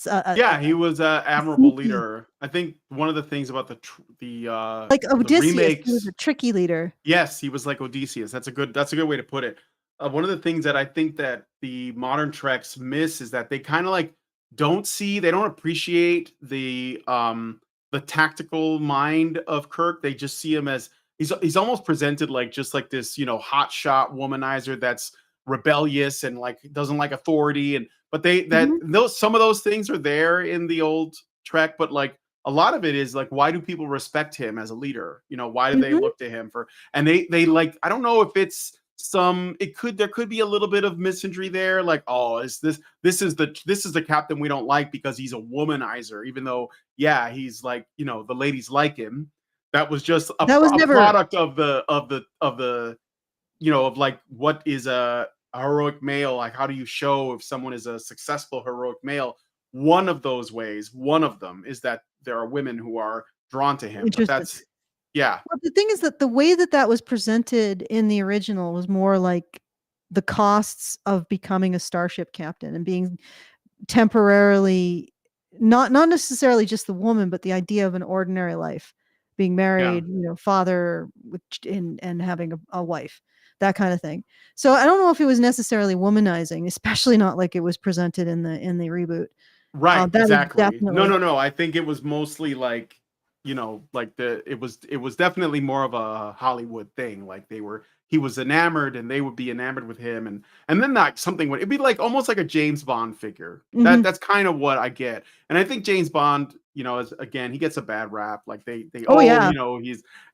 S1: Yeah, he was an admirable
S2: sneaky,
S1: leader. I think one of the things about
S2: like
S1: the
S2: Odysseus. He was
S1: remakes,
S2: a tricky leader.
S1: yes, he was like Odysseus. That's a good way to put it. One of the things that I think that the modern Treks miss is that they kind of like they don't appreciate the tactical mind of Kirk. They just see him as he's almost presented like just like this, hotshot womanizer that's rebellious and like doesn't like authority. And but
S2: Mhm,
S1: those some of those things are there in the old Trek, but like a lot of it is like, why do people respect him as a leader? Why do they
S2: mhm.
S1: look to him for? And they like, I don't know if it's there could be a little bit of misandry there, like, oh, is this is the captain we don't like because he's a womanizer, even though, yeah, he's like, the ladies like him. That was just
S2: That was
S1: a
S2: never
S1: product of like, what is a heroic male, like how do you show if someone is a successful heroic male? One of them is that there are women who are drawn to him, but
S2: interested.
S1: that's, yeah.
S2: Well, the thing is that the way that that was presented in the original was more like the costs of becoming a starship captain and being temporarily not necessarily just the woman, but the idea of an ordinary life, being
S1: Yeah.
S2: married, father with and having a wife, that kind of thing. So I don't know if it was necessarily womanizing, especially not like it was presented in the reboot.
S1: Right,
S2: That is
S1: exactly. No,
S2: definitely
S1: no, no. I think it was mostly like, like it was definitely more of a Hollywood thing. Like he was enamored and they would be enamored with him, and then that something would, it'd be like almost like a James Bond figure.
S2: Mhm.
S1: That's kind of what I get. And I think James Bond, is, again, he gets a bad rap. Like they
S2: Oh yeah.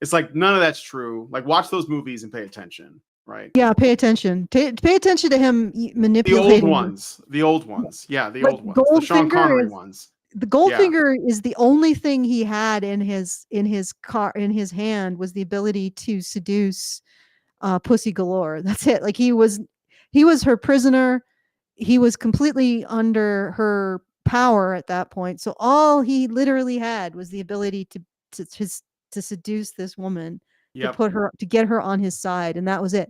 S1: it's like none of that's true. Like, watch those movies and pay attention, right?
S2: Yeah, pay attention. Pay attention to him
S1: The old
S2: manipulating.
S1: ones. The old ones. Yeah, the
S2: Like
S1: old ones. The Sean
S2: Goldfinger
S1: Connery
S2: is
S1: ones.
S2: the
S1: Yeah.
S2: Goldfinger is the only thing he had in his hand was the ability to seduce Pussy Galore. That's it. Like he was her prisoner. He was completely under her power at that point. So all he literally had was the ability to to, to seduce this woman,
S1: Yep.
S2: to get her on his side, and that was it.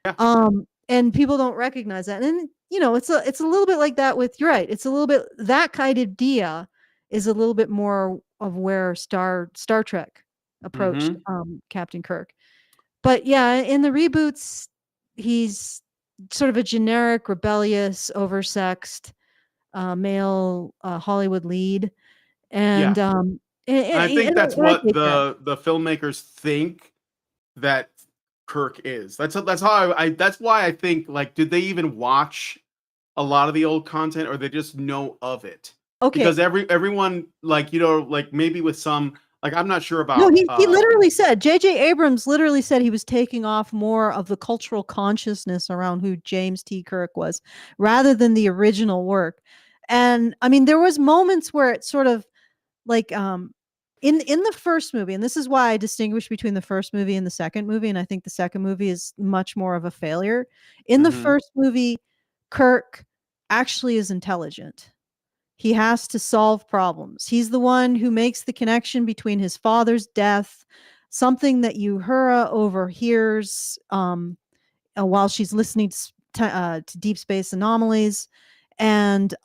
S1: Yeah.
S2: And people don't recognize that. And it's a little bit like that with, you're right. It's a little bit that kind of idea is a little bit more of where Star Trek approached
S1: Mhm.
S2: Captain Kirk. But yeah, in the reboots, he's sort of a generic, rebellious, oversexed male Hollywood lead,
S1: Yeah.
S2: and
S1: And I think that's
S2: I
S1: what
S2: take that.
S1: the filmmakers think that Kirk is. That's how that's why I think, like, did they even watch a lot of the old content, or they just know of it?
S2: Okay.
S1: Because everyone, like, like, maybe with some, like, I'm not sure
S2: No,
S1: about
S2: he literally said, J.J. Abrams literally said he was taking off more of the cultural consciousness around who James T. Kirk was, rather than the original work. And I mean, there was moments where it sort of like in the first movie, and this is why I distinguish between the first movie and the second movie, and I think the second movie is much more of a failure. In the
S1: Mhm.
S2: first movie, Kirk actually is intelligent. He has to solve problems. He's the one who makes the connection between his father's death, something that Uhura overhears while she's listening to Deep Space Anomalies, and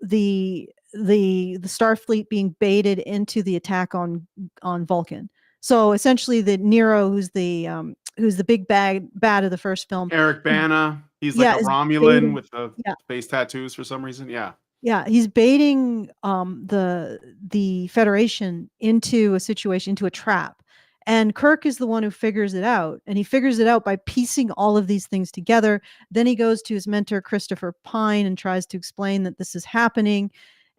S2: the Starfleet being baited into the attack on Vulcan. So essentially, the Nero, who's the big bad of the first film,
S1: Eric Bana, he's like
S2: yeah,
S1: a
S2: is
S1: Romulan
S2: baiting.
S1: with the
S2: Yeah,
S1: face tattoos for some reason. Yeah.
S2: yeah, he's baiting the Federation into a situation, into a trap. And Kirk is the one who figures it out. And he figures it out by piecing all of these things together. Then he goes to his mentor, Christopher Pine, and tries to explain that this is happening.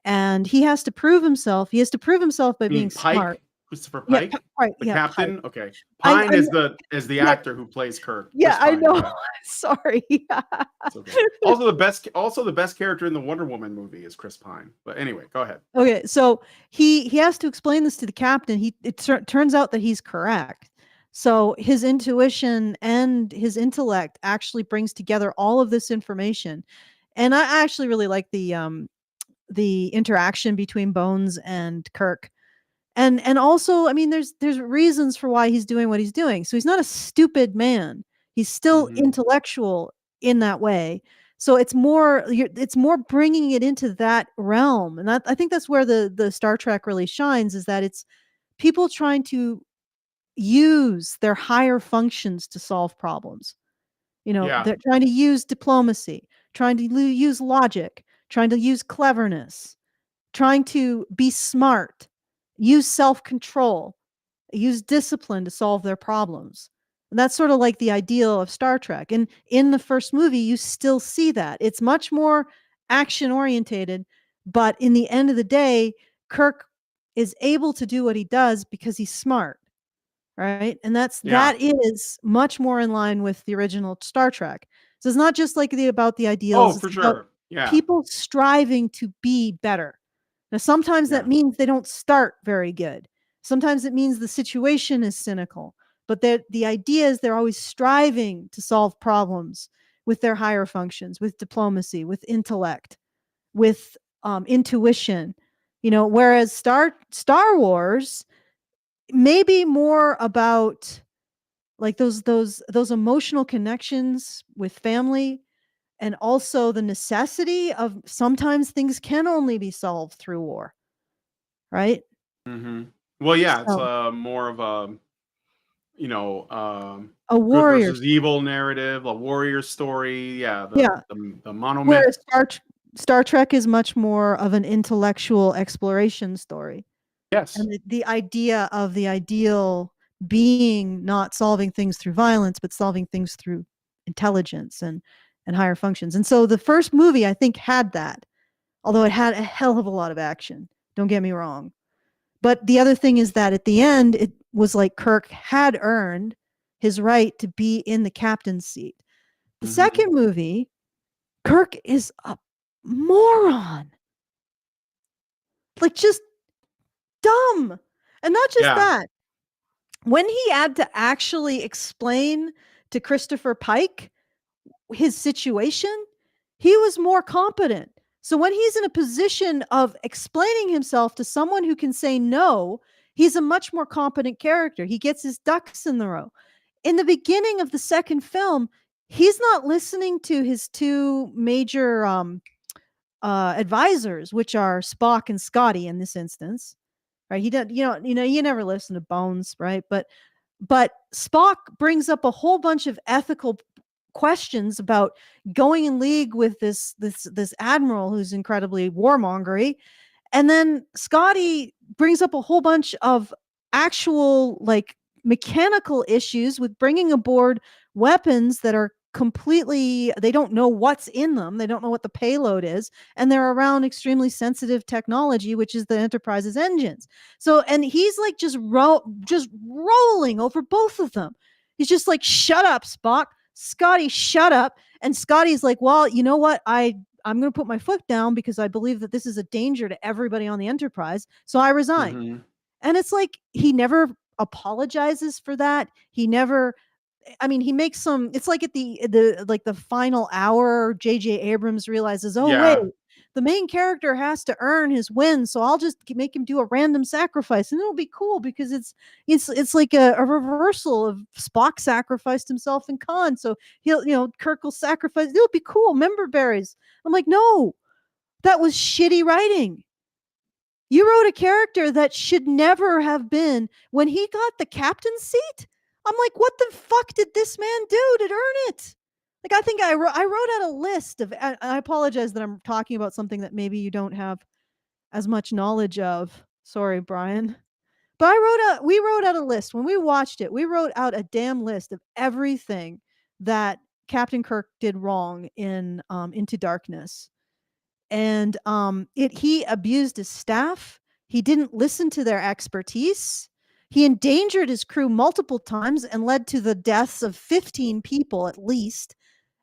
S2: And he has to prove himself. He has to prove himself by
S1: I mean,
S2: being smart.
S1: Pike, Christopher
S2: Yeah,
S1: Pike,
S2: right.
S1: the
S2: Yeah, Pike.
S1: captain. Okay.
S2: I
S1: Pine is the
S2: yeah,
S1: actor who plays Kirk.
S2: yeah,
S1: Chris
S2: I
S1: Pine.
S2: know.
S1: Yeah.
S2: Sorry.
S1: It's okay. Also the best character in the Wonder Woman movie is Chris Pine. But anyway, go ahead.
S2: Okay, so he has to explain this to the captain. Turns out that he's correct. So his intuition and his intellect actually brings together all of this information. And I actually really like the interaction between Bones and Kirk. And also, I mean, there's reasons for why he's doing what he's doing. So he's not a stupid man. He's still
S1: Mhm.
S2: intellectual in that way. So it's more bringing it into that realm, and I think that's where the Star Trek really shines, is that it's people trying to use their higher functions to solve problems.
S1: Yeah.
S2: They're trying to use diplomacy, trying to use logic, trying to use cleverness, trying to be smart, use self-control, use discipline to solve their problems. And that's sort of like the ideal of Star Trek. And in the first movie, you still see that. It's much more action orientated, but in the end of the day, Kirk is able to do what he does because he's smart, right? And
S1: Yeah.
S2: that is much more in line with the original Star Trek. So it's not just like about the
S1: Oh,
S2: ideals,
S1: for
S2: it's about
S1: sure. Yeah.
S2: people striving to be better. Now, sometimes
S1: Yeah.
S2: that means they don't start very good. Sometimes it means the situation is cynical, but the idea is they're always striving to solve problems with their higher functions, with diplomacy, with intellect, with intuition. Whereas Star Wars may be more about like those emotional connections with family, and also the necessity of sometimes things can only be solved through war, right?
S1: Hmm. Well, yeah, it's
S2: So
S1: more of a,
S2: a
S1: good
S2: warrior,
S1: versus evil narrative, a warrior story. Yeah,
S2: yeah.
S1: the monomyth.
S2: Whereas Star Trek is much more of an intellectual exploration story.
S1: Yes.
S2: And the idea of the ideal being not solving things through violence, but solving things through intelligence and higher functions. And so the first movie, I think, had that, although it had a hell of a lot of action. Don't get me wrong. But the other thing is that at the end, it was like Kirk had earned his right to be in the captain's seat. The
S1: Hmm.
S2: second movie, Kirk is a moron. Like, just dumb. And not just
S1: Yeah.
S2: that. When he had to actually explain to Christopher Pike his situation, he was more competent. So when he's in a position of explaining himself to someone who can say no, he's a much more competent character. He gets his ducks in the row. In the beginning of the second film, he's not listening to his two major advisors, which are Spock and Scotty in this instance, right? He doesn't, you never listen to Bones, right? But Spock brings up a whole bunch of ethical questions about going in league with this admiral who's incredibly warmongery, and then Scotty brings up a whole bunch of actual like mechanical issues with bringing aboard weapons that are completely, they don't know what's in them, they don't know what the payload is, and they're around extremely sensitive technology, which is the Enterprise's engines. So, and he's like just rolling over both of them. He's just like, shut up, Spock. Scotty, shut up. And Scotty's like, well, you know what, I'm going to put my foot down because I believe that this is a danger to everybody on the Enterprise. So I resign.
S1: Hmm.
S2: And it's like, he never apologizes for that. He never, I mean, he makes some, it's like at the final hour, JJ Abrams realizes, oh wait,
S1: Yeah.
S2: the main character has to earn his win, so I'll just make him do a random sacrifice, and it'll be cool because it's like a reversal of Spock sacrificed himself in Khan, so Kirk will sacrifice. It'll be cool, member berries. I'm like, no, that was shitty writing. You wrote a character that should never have been. When he got the captain's seat, I'm like, what the fuck did this man do to earn it? Like, I think I wrote out a list of, I apologize that I'm talking about something that maybe you don't have as much knowledge of. Sorry, Brian. But we wrote out a list. When we watched it, we wrote out a damn list of everything that Captain Kirk did wrong in Into Darkness. And he abused his staff. He didn't listen to their expertise. He endangered his crew multiple times and led to the deaths of 15 people at least.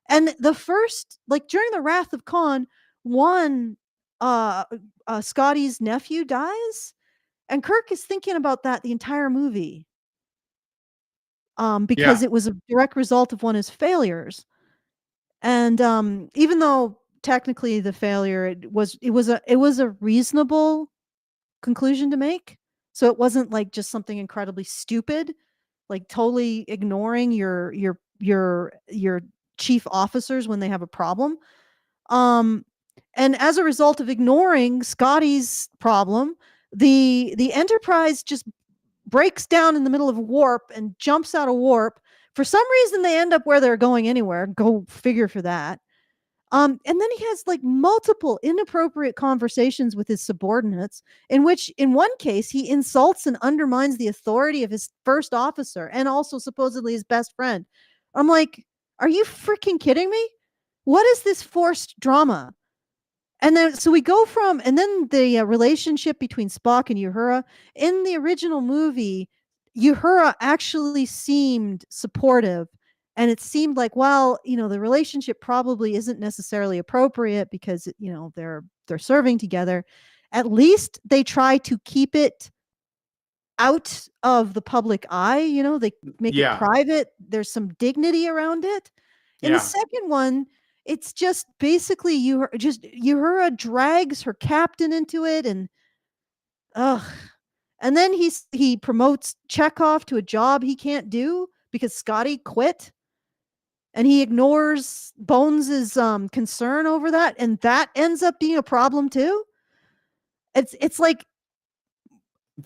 S2: And the first, like during the Wrath of Khan, one Scotty's nephew dies, and Kirk is thinking about that the entire movie, because
S1: Yeah.
S2: it was a direct result of one of his failures. And even though technically the failure, it was a reasonable conclusion to make. So it wasn't like just something incredibly stupid, like totally ignoring your chief officers when they have a problem. Um, and as a result of ignoring Scotty's problem, the Enterprise just breaks down in the middle of warp and jumps out of warp. For some reason, they end up where they're going anywhere. Go figure for that. And then he has like multiple inappropriate conversations with his subordinates, in which, in one case, he insults and undermines the authority of his first officer and also supposedly his best friend. I'm like, are you freaking kidding me? What is this forced drama? And then, so we go from, and then the relationship between Spock and Uhura. In the original movie, Uhura actually seemed supportive. And it seemed like, well, the relationship probably isn't necessarily appropriate because, they're serving together. At least they try to keep it out of the public eye. They make it private. There's some dignity around it. In the second one, it's just basically Uhura drags her captain into it, and and then he promotes Chekhov to a job he can't do because Scotty quit, and he ignores Bones's concern over that, and that ends up being a problem too. It's like,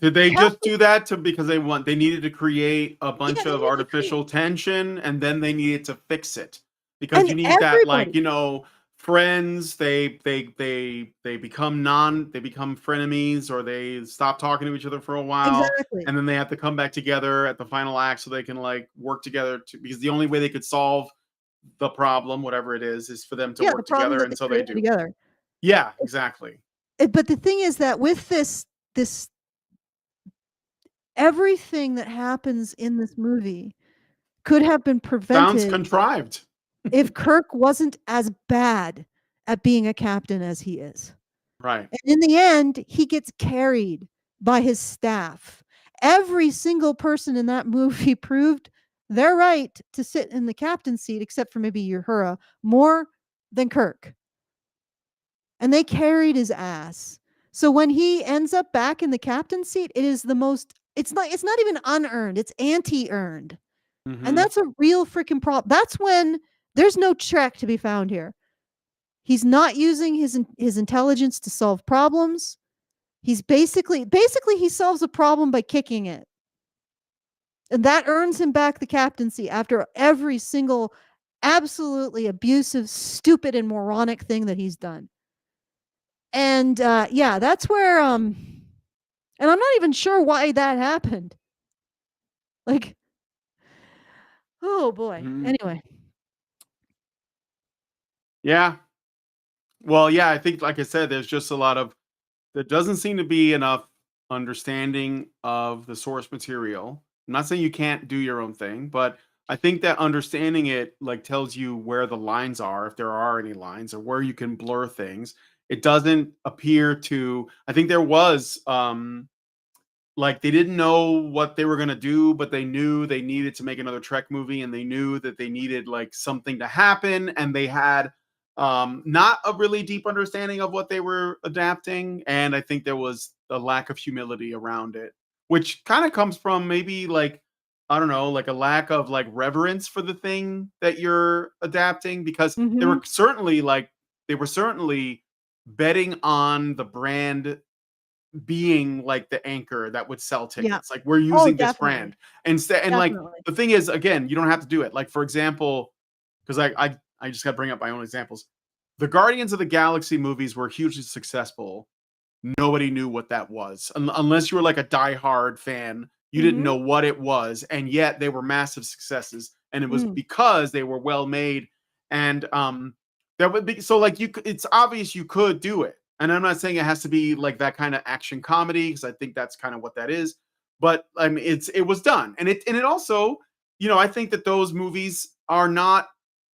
S1: did they just do that because they needed to create a bunch
S2: they
S1: of
S2: needed to
S1: artificial tension, and then they needed to fix it because
S2: and
S1: you need that, like,
S2: everybody.
S1: friends, they become frenemies, or they stop talking to each other for a while,
S2: Exactly.
S1: and then they have to come back together at the final act so they can like work together because the only way they could solve the problem, whatever it is for them to
S2: Yeah, the
S1: work
S2: problem
S1: together,
S2: that
S1: and
S2: they
S1: so they
S2: created
S1: do.
S2: together.
S1: Yeah, exactly.
S2: But the thing is that with this everything that happens in this movie could have been
S1: Sounds
S2: prevented
S1: contrived.
S2: if Kirk wasn't as bad at being a captain as he is.
S1: Right.
S2: And in the end, he gets carried by his staff. Every single person in that movie proved their right to sit in the captain's seat, except for maybe Uhura, more than Kirk. And they carried his ass. So when he ends up back in the captain's seat, it is the most, it's not even unearned, it's anti-earned. And that's a real freaking problem. That's when there's no Trek to be found here. He's not using his intelligence to solve problems. He's basically he solves a problem by kicking it. And that earns him back the captaincy after every single absolutely abusive, stupid, and moronic thing that he's done. And that's where and I'm not even sure why that happened. Like, oh boy. Anyway.
S1: Yeah. Well, yeah, I think, like I said, there's just a lot of, there doesn't seem to be enough understanding of the source material. I'm not saying you can't do your own thing, but I think that understanding it like tells you where the lines are, if there are any lines, or where you can blur things. It doesn't appear to, I think there was like they didn't know what they were going to do, but they knew they needed to make another Trek movie, and they knew that they needed like something to happen, and they had not a really deep understanding of what they were adapting, and I think there was a lack of humility around it, which kind of comes from maybe like, I don't know, like a lack of like reverence for the thing that you're adapting, because they were certainly betting on the brand being like the anchor that would sell
S2: Yeah.
S1: tickets. Like, we're
S2: Oh,
S1: using this
S2: definitely.
S1: brand instead. And like
S2: Definitely.
S1: the thing is, again, you don't have to do it. Like, for example, because I just got to bring up my own examples. The Guardians of the Galaxy movies were hugely successful. Nobody knew what that was, unless you were like a diehard fan. You didn't know what it was, and yet they were massive successes, and it was because they were well made. And that would be so like it's obvious you could do it. And I'm not saying it has to be like that kind of action comedy, because I think that's kind of what that is. But I mean, it was done, and it also, I think that those movies are not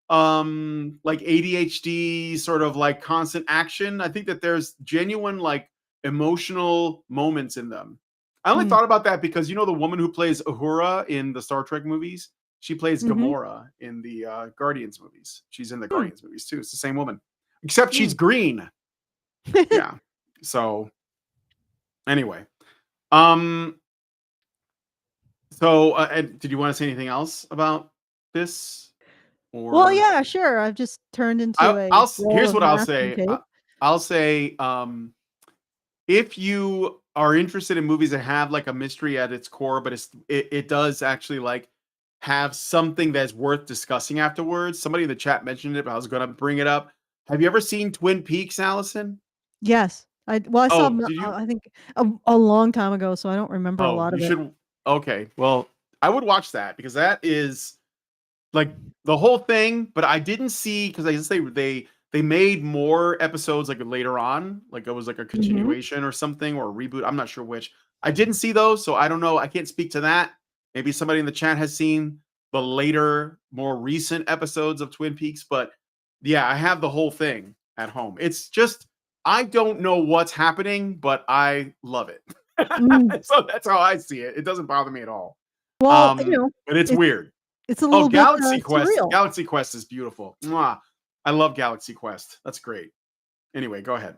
S1: like ADHD sort of like constant action. I think that there's genuine like emotional moments in them. I only thought about that because the woman who plays Uhura in the Star Trek movies, she plays Gamora in the Guardians movies. She's in the Guardians movies too. It's the same woman, except she's green. Yeah. So anyway, so did you want to say anything else about this?
S2: Well,
S1: Or
S2: yeah, sure. I've just turned into a roll
S1: here's
S2: of
S1: what I'll
S2: masking
S1: say.
S2: tape.
S1: I'll say if you are interested in movies that have like a mystery at its core, but it does actually like have something that's worth discussing afterwards. Somebody in the chat mentioned it, but I was gonna bring it up. Have you ever seen Twin Peaks, Allison?
S2: Yes. I saw
S1: Oh, did you?
S2: I think a long time ago, so I don't remember a
S1: Oh,
S2: lot
S1: you
S2: of it.
S1: should. Okay, well, I would watch that because that is like the whole thing. But I didn't see because I just they made more episodes like later on, like it was like a
S2: Mhm.
S1: continuation or something or a reboot. I'm not sure which. I didn't see those, so I don't know. I can't speak to that. Maybe somebody in the chat has seen the later, more recent episodes of Twin Peaks, but yeah, I have the whole thing at home. It's just I don't know what's happening, but I love it.
S2: Mm.
S1: So that's how I see it. It doesn't bother me at all.
S2: Well,
S1: But it's
S2: it's
S1: weird.
S2: it's a
S1: Oh,
S2: little bit
S1: Galaxy Quest.
S2: surreal.
S1: Galaxy Quest is beautiful. Mwah. I love Galaxy Quest. That's great. Anyway, go ahead.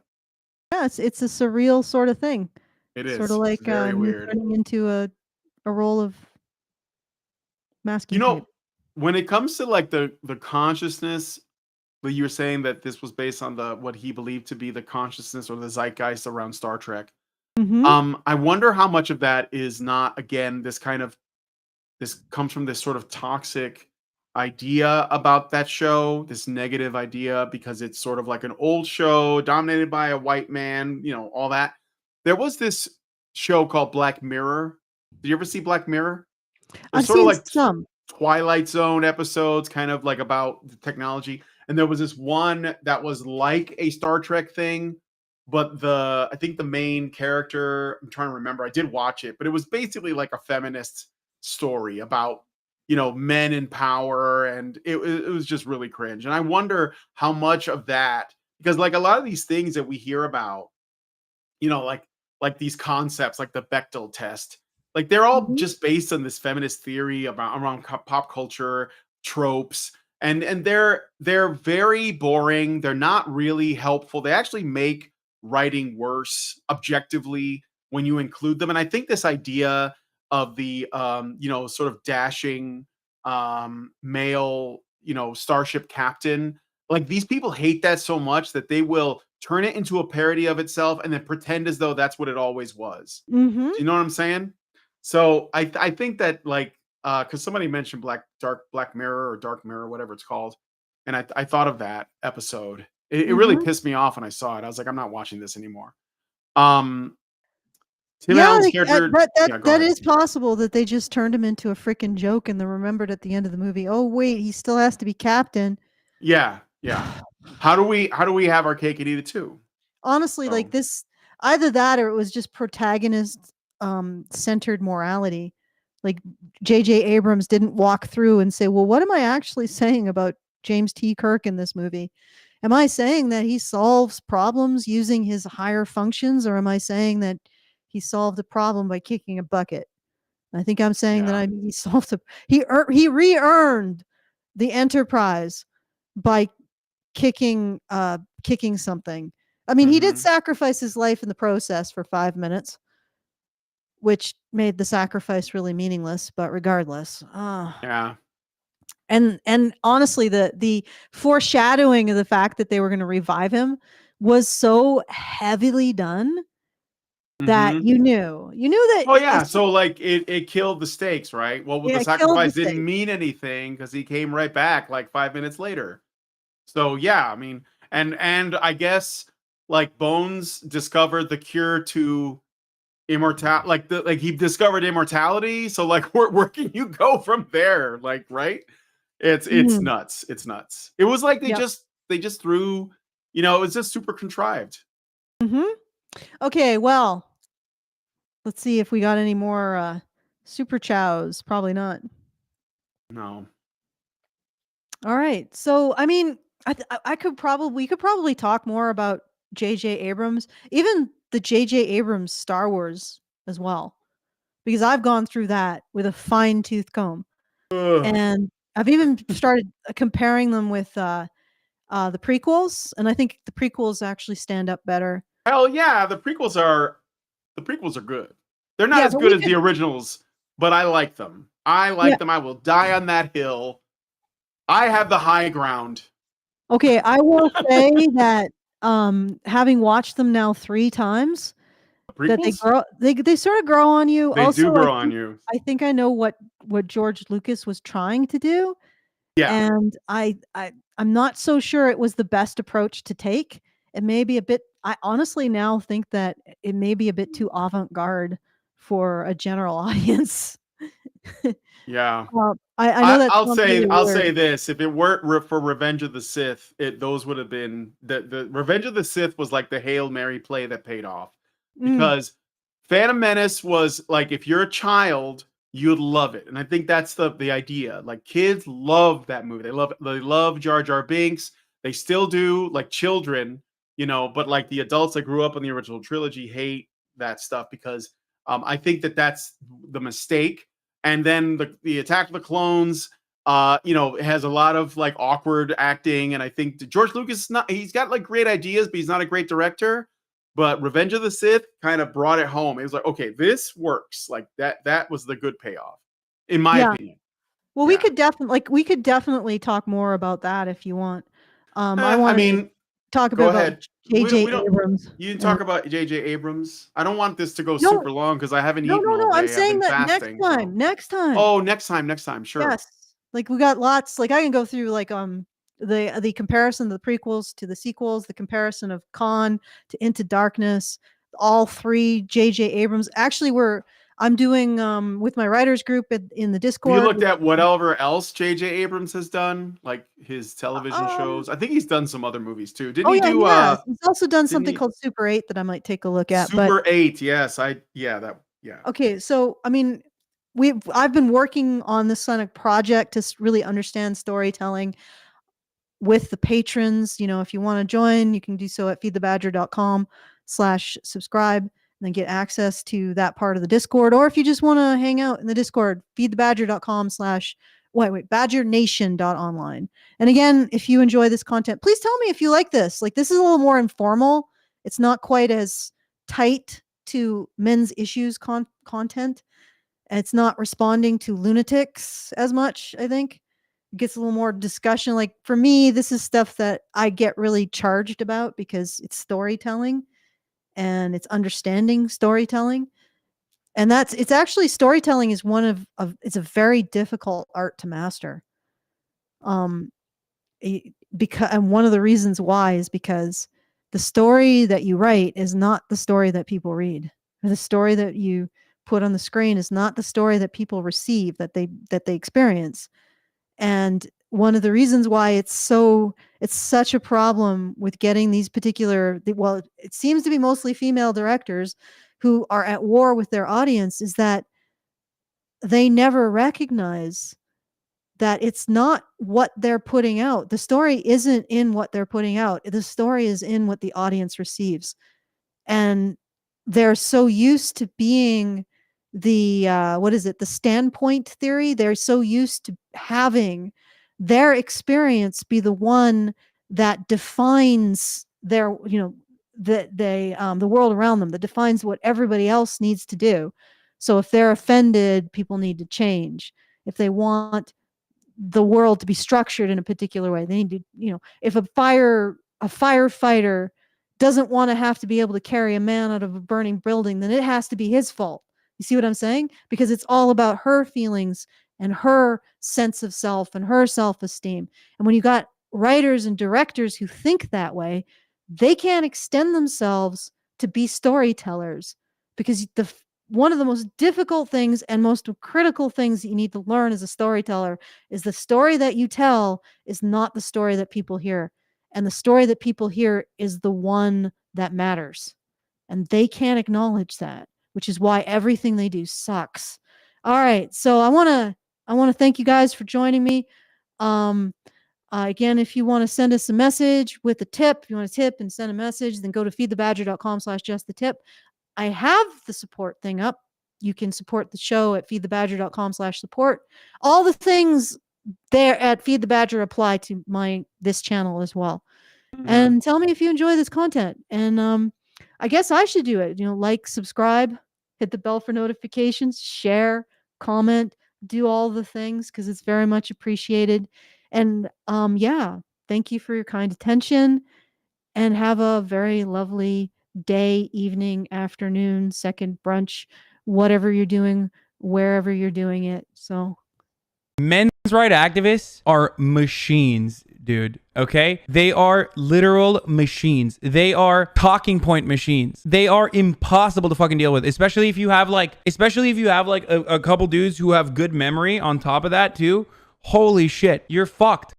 S2: Yeah, it's a surreal sort of thing.
S1: It
S2: Sort of
S1: is. It's
S2: like
S1: very
S2: me
S1: weird.
S2: turning into a roll of
S1: You
S2: masking tape.
S1: know, when it comes to like the consciousness, that you were saying that this was based on the what he believed to be the consciousness or the zeitgeist around Star Trek.
S2: Mhm.
S1: I wonder how much of that is not again this kind of this comes from this sort of toxic idea about that show, this negative idea because it's sort of like an old show dominated by a white man, all that. There was this show called Black Mirror. Did you ever see Black Mirror? It was
S2: I've
S1: sort of
S2: seen
S1: like
S2: some.
S1: Twilight Zone episodes, kind of like about the technology. And there was this one that was like a Star Trek thing, but I think the main character, I'm trying to remember, I did watch it, but it was basically like a feminist story about, men in power. And it was just really cringe. And I wonder how much of that, because like a lot of these things that we hear about, like these concepts, like the Bechdel test, like they're all
S2: Mhm.
S1: just based on this feminist theory about around pop culture tropes, and they're very boring. They're not really helpful. They actually make writing worse objectively when you include them. And I think this idea of the sort of dashing male, starship captain, like these people hate that so much that they will turn it into a parody of itself and then pretend as though that's what it always was.
S2: Mhm.
S1: Do you know what I'm saying? So I think that like because somebody mentioned Black Mirror or Dark Mirror, whatever it's called, and I thought of that episode. It really
S2: Mhm.
S1: pissed me off when I saw it. I was like, I'm not watching this anymore. Um, Tim
S2: Yeah,
S1: Allen's
S2: they,
S1: character.
S2: that
S1: Yeah, go
S2: that
S1: ahead.
S2: is possible that they just turned him into a freaking joke and then remembered at the end of the movie, "Oh wait, he still has to be captain."
S1: Yeah, yeah. How do we have our cake and eat it too?
S2: Honestly, like
S1: So
S2: this, either that or it was just protagonist centered morality. Like J.J. Abrams didn't walk through and say, "Well, what am I actually saying about James T. Kirk in this movie? Am I saying that he solves problems using his higher functions, or am I saying that he solved a problem by kicking a bucket?" I think I'm saying that
S1: yeah.
S2: he solved he re-earned the Enterprise by kicking something. I mean, he did
S1: Hmm.
S2: sacrifice his life in the process for 5 minutes, which made the sacrifice really meaningless, but regardless.
S1: Yeah.
S2: And honestly, the foreshadowing of the fact that they were gonna revive him was so heavily done that
S1: Hmm.
S2: you knew that
S1: Oh
S2: I
S1: yeah, so like it killed the stakes, right? Well, the
S2: yeah, it killed the
S1: sacrifice didn't
S2: stakes.
S1: mean anything because he came right back like 5 minutes later. So yeah, I mean, and I guess like Bones discovered the cure to immortality, like he discovered immortality. So like where can you go from there? Like right? It's
S2: Mhm.
S1: nuts. It's nuts. It was like they
S2: Yep.
S1: just they just threw, it was just super contrived.
S2: Mhm. Okay, well, let's see if we got any more super chows. Probably not.
S1: No.
S2: All right. So, I mean, I could probably we could probably talk more about J.J. Abrams, even the J.J. Abrams Star Wars as well, because I've gone through that with a fine tooth comb,
S1: Ugh.
S2: and I've even started comparing them with the prequels, and I think the prequels actually stand up better.
S1: Hell yeah, the prequels are good. They're not
S2: Yeah,
S1: as
S2: but
S1: good
S2: we
S1: as the
S2: could.
S1: originals, but I like them. I
S2: Yeah.
S1: like them. I will die on that hill. I have the high ground.
S2: Okay, I will say that having watched them now 3 times, that
S1: Prequels?
S2: they sort of grow on you.
S1: They do
S2: Also,
S1: grow on you.
S2: I think I know what George Lucas was trying to do,
S1: Yeah.
S2: and I'm not so sure it was the best approach to take. It may be a bit I honestly now think that it may be a bit too avant-garde for a general audience.
S1: Yeah.
S2: I know that
S1: I'll
S2: sounds
S1: say
S2: really
S1: I'll
S2: weird.
S1: say this: if it weren't for Revenge of the Sith, those would have been the Revenge of the Sith was like the Hail Mary play that paid off,
S2: Mm,
S1: because Phantom Menace was like, if you're a child, you'd love it, and I think that's the idea. Like, kids love that movie. They love Jar Jar Binks. They still do, like children, but like the adults that grew up on the original trilogy hate that stuff because I think that's the mistake. And then the Attack of the Clones, it has a lot of like awkward acting, and I think George Lucas is not. He's got like great ideas, but he's not a great director. But Revenge of the Sith kind of brought it home. It was like, okay, this works. Like that was the good payoff, in my
S2: yeah.
S1: opinion.
S2: Well,
S1: Yeah.
S2: we could definitely talk more about that if you want. I
S1: I
S2: wanted to
S1: mean,
S2: talk a bit
S1: go
S2: about
S1: ahead.
S2: J.J.
S1: We don't.
S2: Abrams.
S1: You can
S2: And
S1: talk about J.J. Abrams. I don't want this to go
S2: no,
S1: super long because I haven't
S2: no,
S1: eaten
S2: no,
S1: all
S2: no. I'm
S1: day. I've
S2: saying
S1: been
S2: that
S1: fasting. So,
S2: next time.
S1: oh, next time, sure.
S2: Yes. Like we got lots. Like I can go through like the comparison of the prequels to the sequels, the comparison of Khan to Into Darkness, all 3 J.J. Abrams. Actually, I'm doing with my writers group in the
S1: Have you
S2: Discord.
S1: looked at whatever else J.J. Abrams has done, like his television
S2: Um
S1: shows? I think he's done some other movies too. Didn't
S2: oh
S1: he
S2: yeah,
S1: do
S2: he has. He's also done
S1: didn't
S2: something
S1: he
S2: called Super 8 that I might take a look at. But
S1: Super 8? Yes, yeah.
S2: okay, so I mean, I've been working on this Sonic project to really understand storytelling with the patrons. If you want to join, you can do so at feedthebadger.com/subscribe and then get access to that part of the Discord. Or if you just want to hang out in the Discord, feedthebadger.com/badgernation.online. And again, if you enjoy this content, please tell me if you like this. Like, this is a little more informal. It's not quite as tight to men's issues content. And it's not responding to lunatics as much, I think. It gets a little more discussion. Like for me, this is stuff that I get really charged about because it's storytelling and it's understanding storytelling. And it's actually storytelling is it's a very difficult art to master. Um because and one of the reasons why is because the story that you write is not the story that people read. The story that you put on the screen is not the story that people receive, that they experience. And one of the reasons why it's such a problem with getting these well, it seems to be mostly female directors who are at war with their audience is that they never recognize that it's not what they're putting out. The story isn't in what they're putting out. The story is in what the audience receives. And they're so used to being the the standpoint theory. They're so used to having their experience be the one that defines their the world around them, that defines what everybody else needs to do. So if they're offended, people need to change. If they want the world to be structured in a particular way, they need to, if a firefighter doesn't want to have to be able to carry a man out of a burning building, then it has to be his fault. You see what I'm saying? Because it's all about her feelings and her sense of self and her self-esteem. And when you got writers and directors who think that way, they can't extend themselves to be storytellers, because one of the most difficult things and most critical things that you need to learn as a storyteller is the story that you tell is not the story that people hear. And the story that people hear is the one that matters. And they can't acknowledge that, which is why everything they do sucks. All right. So I want to thank you guys for joining me. Again, if you want to send us a message with a tip, if you want to tip and send a message, then go to feedthebadger.com/justthetip. I have the support thing up. You can support the show at feedthebadger.com/support. All the things there at Feed the Badger apply to this channel as well.
S1: Mhm.
S2: And tell me if you enjoy this content. And I guess I should do it. Like, subscribe, hit the bell for notifications, share, comment, do all the things, because it's very much appreciated. And yeah, thank you for your kind attention, and have a very lovely day, evening, afternoon, second brunch, whatever you're doing, wherever you're doing it. So
S4: Men's right activists are machines, dude. Okay? They are literal machines. They are talking point machines. They are impossible to fucking deal with, especially if you have like a couple dudes who have good memory on top of that too. Holy shit, you're fucked.